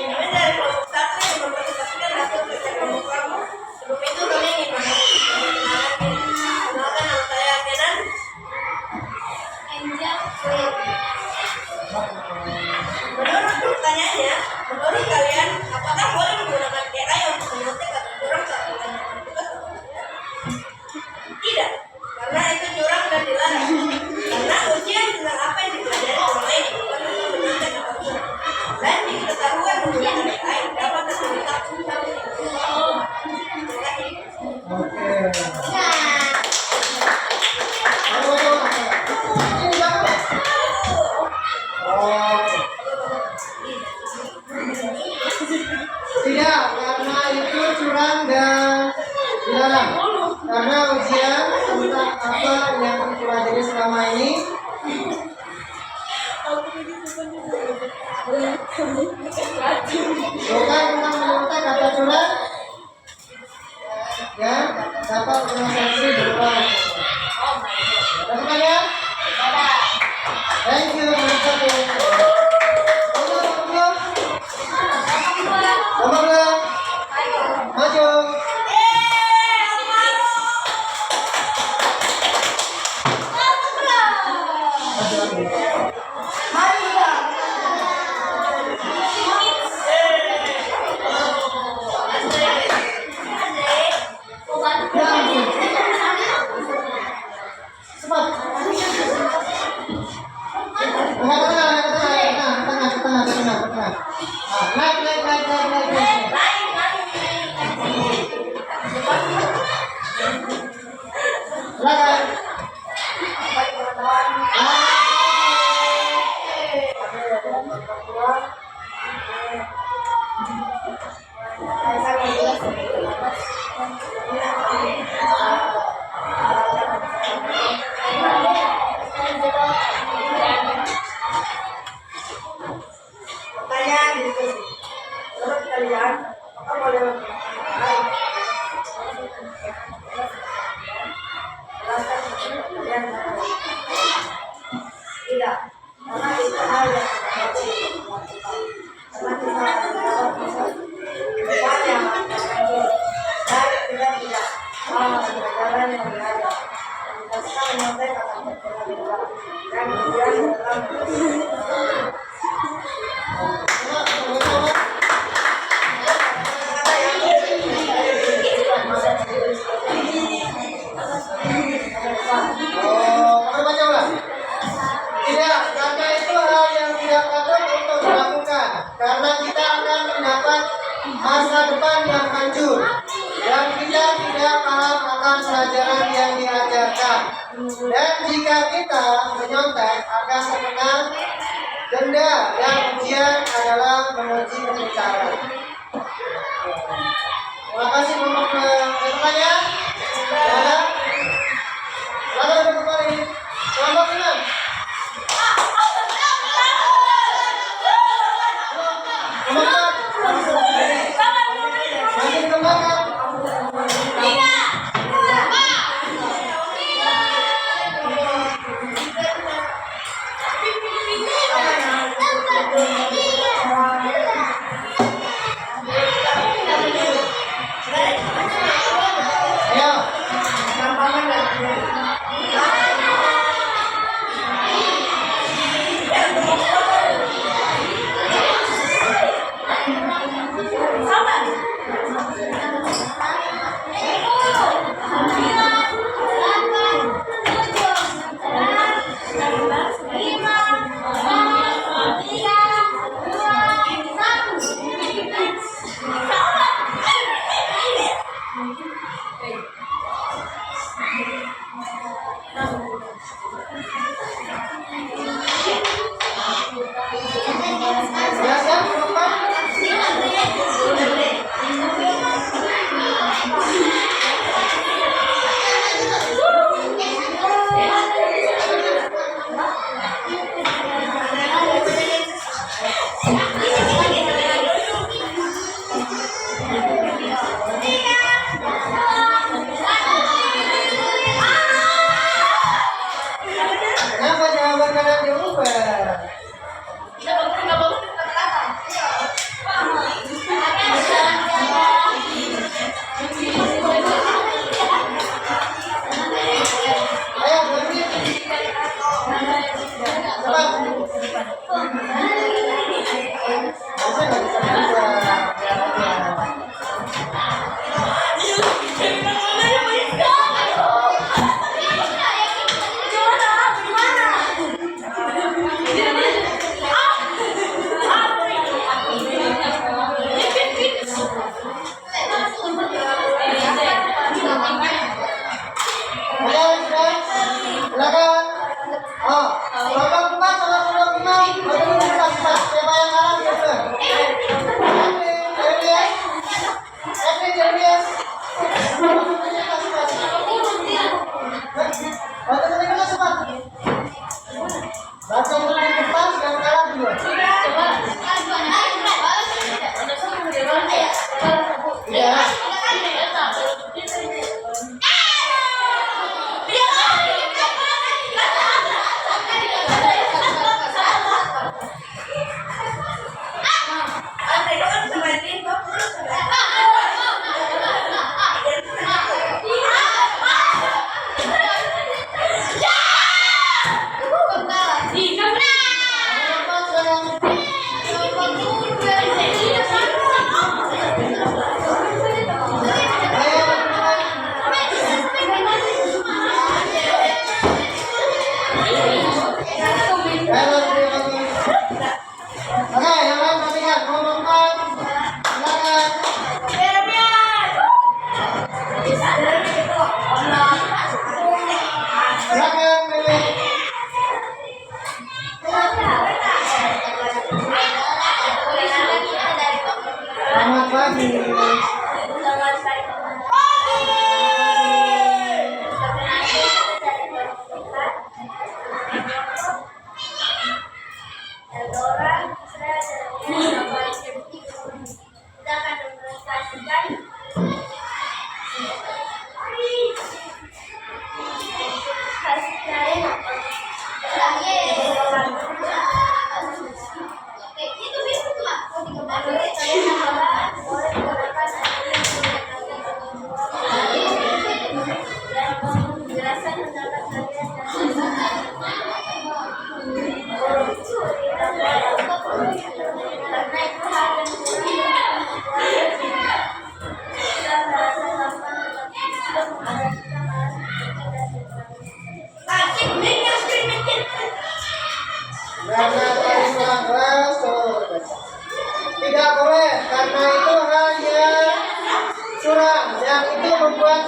Kami dari kelompok 1 yang mempresentasikan hasil kerja kelompok kamu. Sebelum itu kami ingin mengenalkan nama saya Kenan. Menurut pertanyaannya, menurut kalian apakah boleh menggunakan AI untuk menyontek atau curang saat melakukan tugas? Tidak, karena itu curang dan dilarang. Karena ujian tentang apa yang dipelajari orang lain bukan untuk menyontek atau curang. Dan jika ketahuan menggunakan AI dapat terlibat sanksi. Terima kasih. Oke. Ayo, ini siapa? Oh. Tidak, karena itu curang dan dilarang. Karena ujian tentang apa yang dipelajari selama ini bukan tentang menyontek atau curang, ya dapat kena sanksi berupa. Ada pertanyaan? Thank you, Mr. Nomor 6. Maju. Cepat. Tengah. Naik. Silakan. Pertanyaan diskusi. Menurut kalian, apa boleh menggunakan AI? Jelaskan seperti kalian. Tidak, karena itu hal yang tidak boleh dilakukan. Karena kita adalah bukan yang hancur dan tidak pelajaran yang berada. Kita sedang menyampaikan akan berjalan dan kemudian dalam Kamu baca ulang. Tidak, karena itu hal yang tidak patut untuk dilakukan. Karena kita akan mendapat masa depan yang hancur dan kita tidak paham akan pelajaran yang diajarkan. Dan jika kita menyontek akan terkena denda dan ujian adalah menguji kebenaran. Terima kasih untuk pertanyaan. Ya. Lalu ada kembali kelompok 6. Masih dikembangkan. Ayo.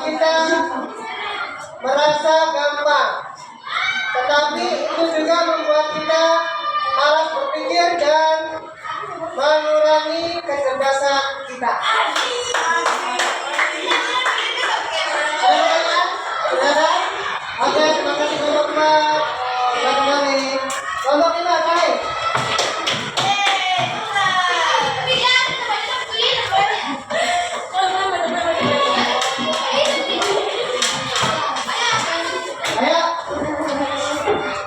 kita merasa gampang, tetapi itu juga membuat kita malas berpikir dan mengurangi kecerdasan kita. Ada? Oke, terima kasih kelompok 4. Kita kembali. Kelompok 5, kali. Ayo.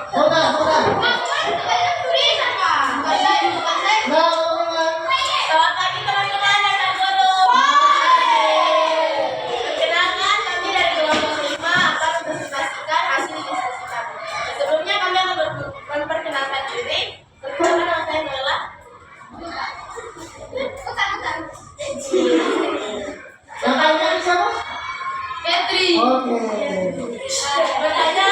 Sudah. Nah, Selamat pagi teman-teman dan Kak Guru. Perkenalkan, kami dari kelompok 5 akan mempresentasikan hasil diskusi kami. Sebelumnya kami akan memperkenalkan diri. Perkenalkan, nama saya Noella. yang lainnya siapa? Petri. Oke. Bertanya,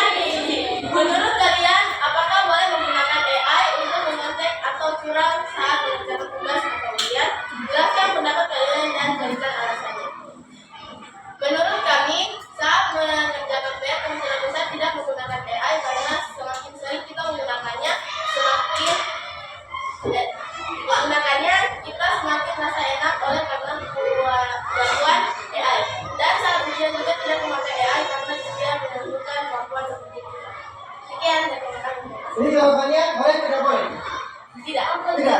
menurut kalian apakah boleh menggunakan AI untuk mengontek atau curang saat mengerjakan tugas atau ujian? Jelaskan pendapat kalian dan berikan alasannya. Menurut kami, saat mengerjakan PR kemungkinan besar tidak menggunakan AI karena semakin sering kita menggunakannya, kita semakin rasa enak oleh karena bantuan AI. Dan saat ujian juga tidak memakai AI karena dia menentukan kemampuan berpikir kita. Sekian dari kami. Ini jawabannya boleh tidak boleh? Tidak. Tidak.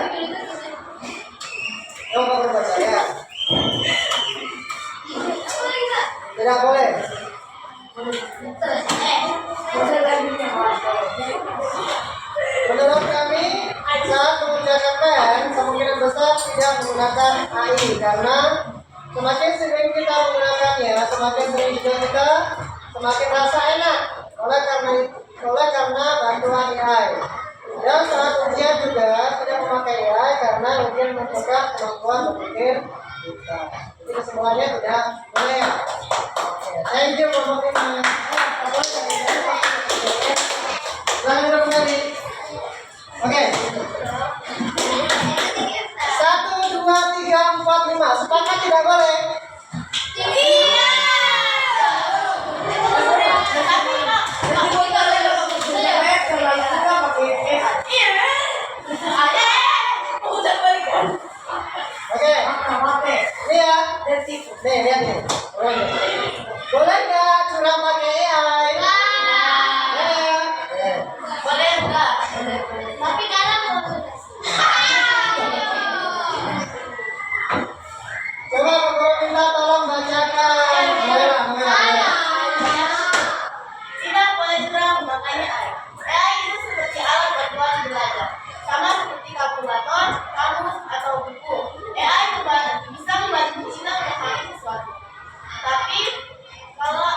Coba berbaca ya. Tidak boleh. Menurut kami, saat mengerjakan PR, kemungkinan besar tidak menggunakan AI karena semakin sering kita menggunakannya, semakin sering juga kita semakin rasa enak oleh karena bantuan AI. Dan saat ujian juga tidak memakai AI karena ujian menentukan kemampuan berpikir kita. Jadi kesemuanya tidak boleh. Oke, thank you kelompok 5. Silahkan duduk kembali. Oke. 1, 2, 3, 4, 5. Sepakat tidak boleh? Oke. Ini ya. Nih, lihat nih. Boleh nggak curang pakai AI? Boleh enggak? Tapi kadang Coba Bapak minta tolong bacakan. Noella. Tidak boleh curang makanya AI. AI itu seperti alat bantuan belajar, sama seperti kalkulator, kamus, atau buku. AI bisa membantu kita memahami sesuatu. Tapi kalau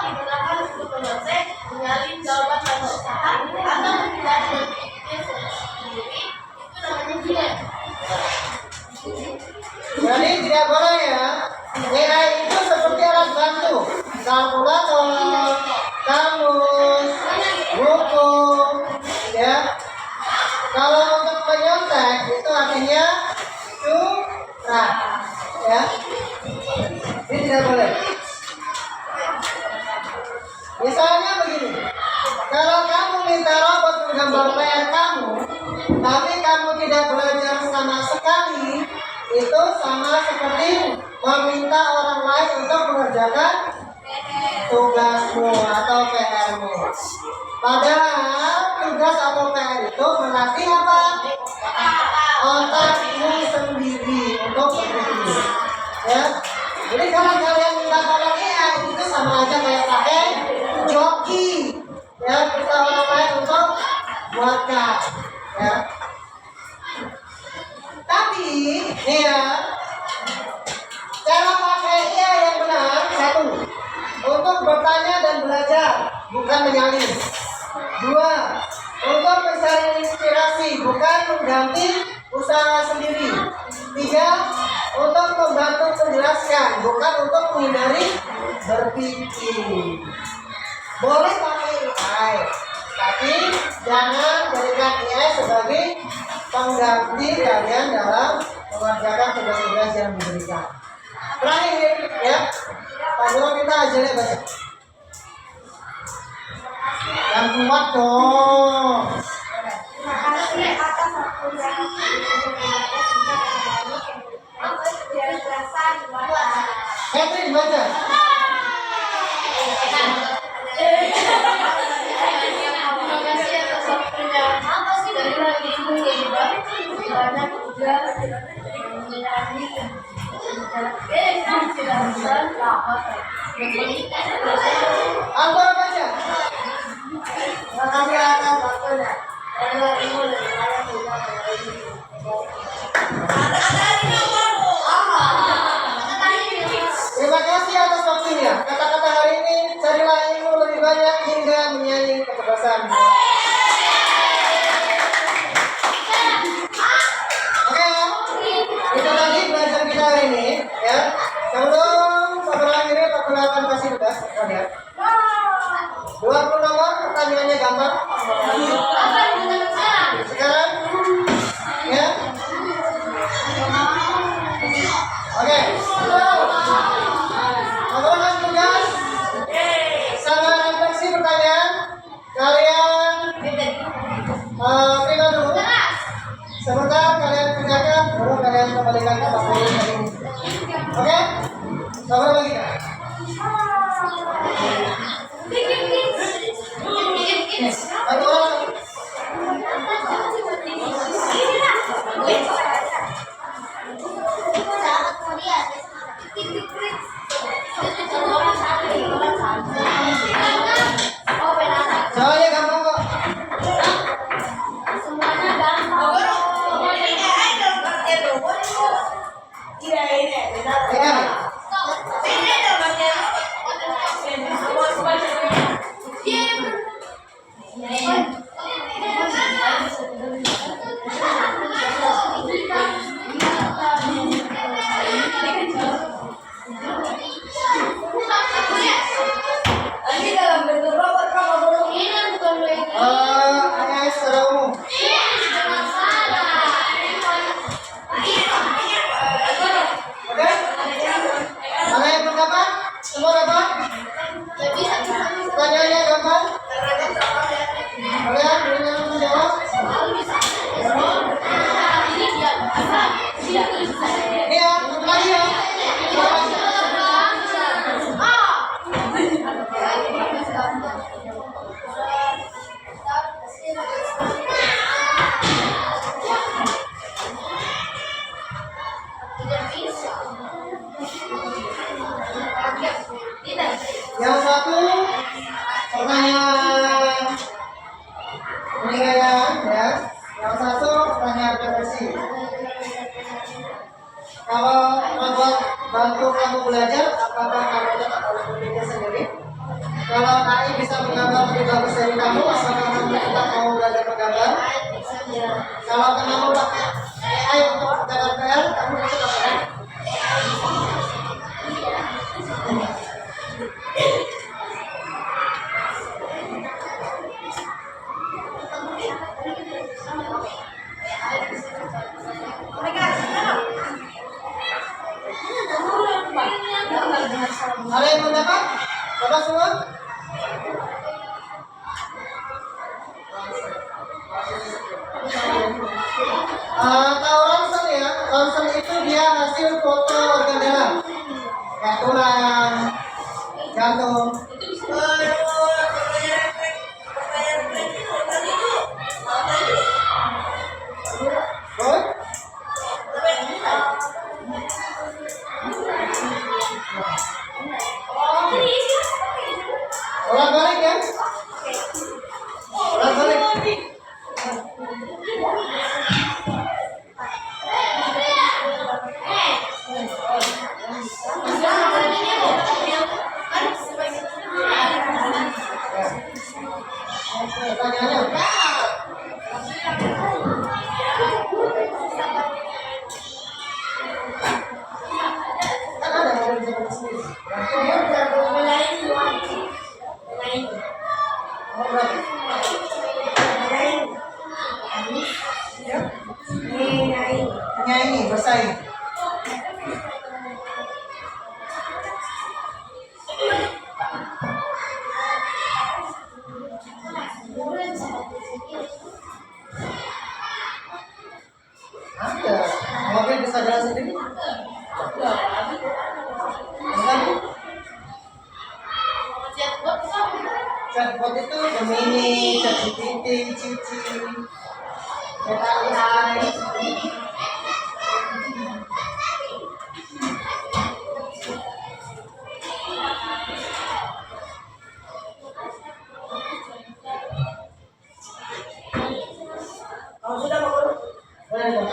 digunakan untuk menyelesaikan, menyalin jawaban tanpa usaha, atau menghindari berpikir sendiri, itu namanya gila. Jadi tidak boleh ya. AI itu seperti alat bantu, kalkulator, kamus, buku, ya. Kalau untuk menyontek itu artinya curang, ya. Ini tidak boleh. Misalnya begini, kalau kamu minta robot menggambar PR kamu, tapi kamu tidak belajar sama sekali, itu sama seperti meminta orang lain untuk mengerjakan tugasmu atau PR-mu. Padahal tugas atau PR itu melatih apa? Otakmu sendiri untuk berpikir. Ya. Jadi kalau kalian minta tolong AI itu sama aja kayak pakai joki. Ya, kita orang lain untuk buatkan. Ya. Tapi, nih ya, cara pakai AI yang benar satu, untuk bertanya dan belajar, bukan menyalin. Dua, untuk mencari inspirasi, bukan mengganti usaha sendiri. Tiga, untuk membantu menjelaskan, bukan untuk menghindari berpikir. Boleh pakai AI, tapi jangan jadikan AI sebagai pengganti kalian dalam mengerjakan tugas-tugas yang diberikan. Terakhir, ya, Pak Guru kita ajarnya baca. Yang kuat dong. Terima kasih atas waktunya. Catherine baca. Terima kasih atas waktunya. Dari lagi banyak juga Albar baca. Terima kasih atas waktunya. Dari lagi banyak juga Terima kasih atas waktunya. Kata-kata hari ini, carilah ilmu lebih banyak hingga menyanyi kecerdasan. Oke, itu tadi belajar kita hari ini, ya. Sebelum akhirnya Pak Guru akan kasih tugas, lihat. 20 nomor pertanyaannya gampang. Sekarang, ya. Oke. Lakukan tugas sama refleksi pertanyaan. Kalian terima dulu. Sebentar kalian kerjakan, baru kalian kembalikan ke Pak Guru. Oke? Pak Guru lagi kan? Pak Guru. Soalnya gampang kok. Pegang. Secara umum. Oke? Mana yang berdapat? Semua dapat? Pertanyaannya gampang? Kalian dengan menjawab? Iya, lagi ya. Yang satu pertanyaan penilaian, ya. Yang satu pertanyaan refleksi. Kalau membuat bantu kamu belajar, apakah kamu tetap harus berpikir sendiri? Kalau AI bisa menggambar lebih bagus dari kamu, apakah kamu tetap mau belajar menggambar? Kalau kamu pakai AI untuk mencatat PR, kamu masuk apa? Ada yang mendapat? Bapak semua? Tahu ronsen ya? Ronsen itu dia hasil foto organ dalam, kayak tulang, jantung. Good? Bolak balik ya? Bolak balik. Pertanyaannya. Kan ada yang bisa sendiri. Chatbot itu Gemini, ChatGPT, Cici, Meta AI. Kalau sudah Pak Guru, boleh dong.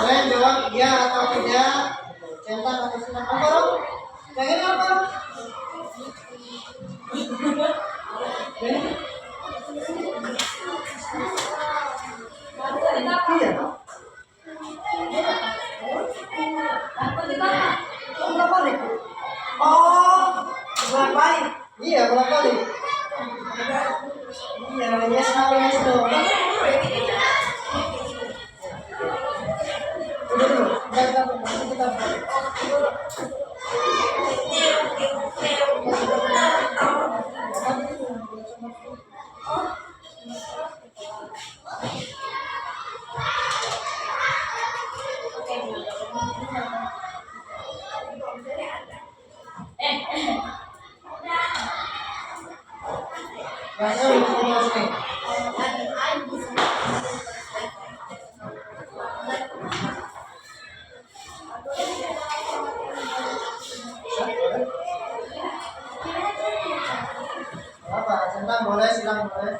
Kalian jawab iya atau tidak. Centang atau silang. Apa Rom? Yang ini apa Rom? Iya. Oh, bolak-balik. Iya, bolak-balik. Iya, namanya yes dong. Udah dulu, kita Bahasa terus nih. Apa? Centang boleh, silang boleh.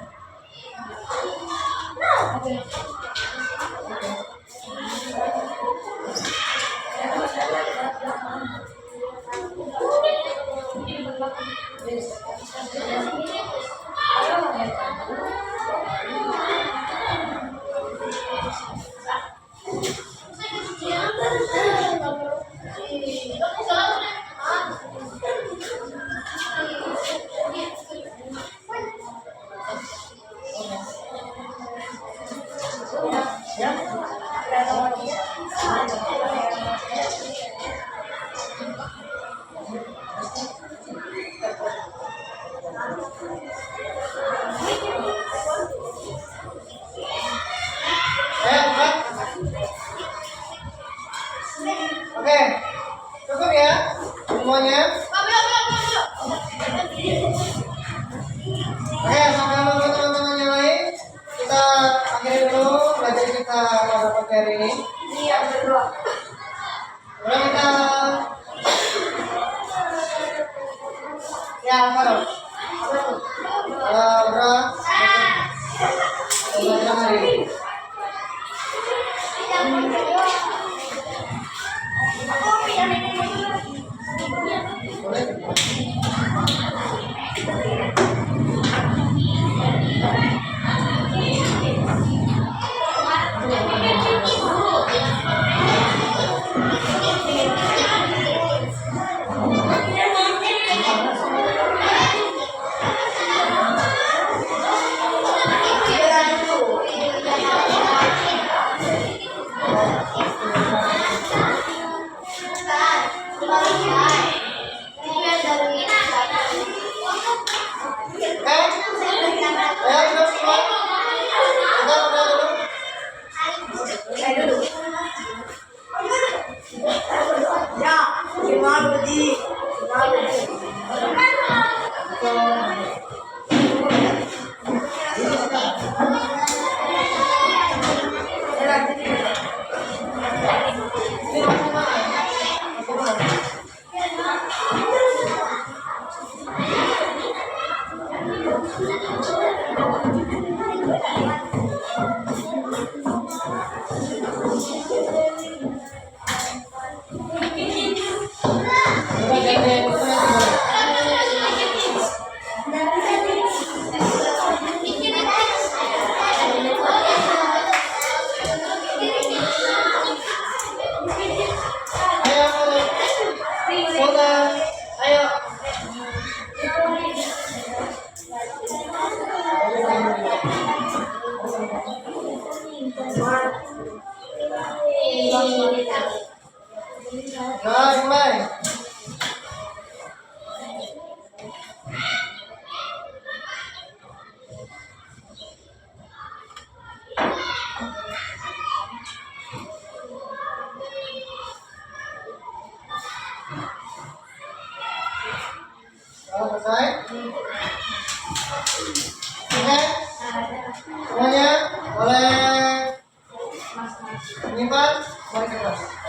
Oke, cukup ya semuanya. Oke, sampai nunggu teman-teman yang lain. Kita akhiri dulu belajar kita pada materi ini. Udah kita ya apa dong? Udah belajar hari ini. Ayo. Semuanya boleh menyimpan, mari ke kelas.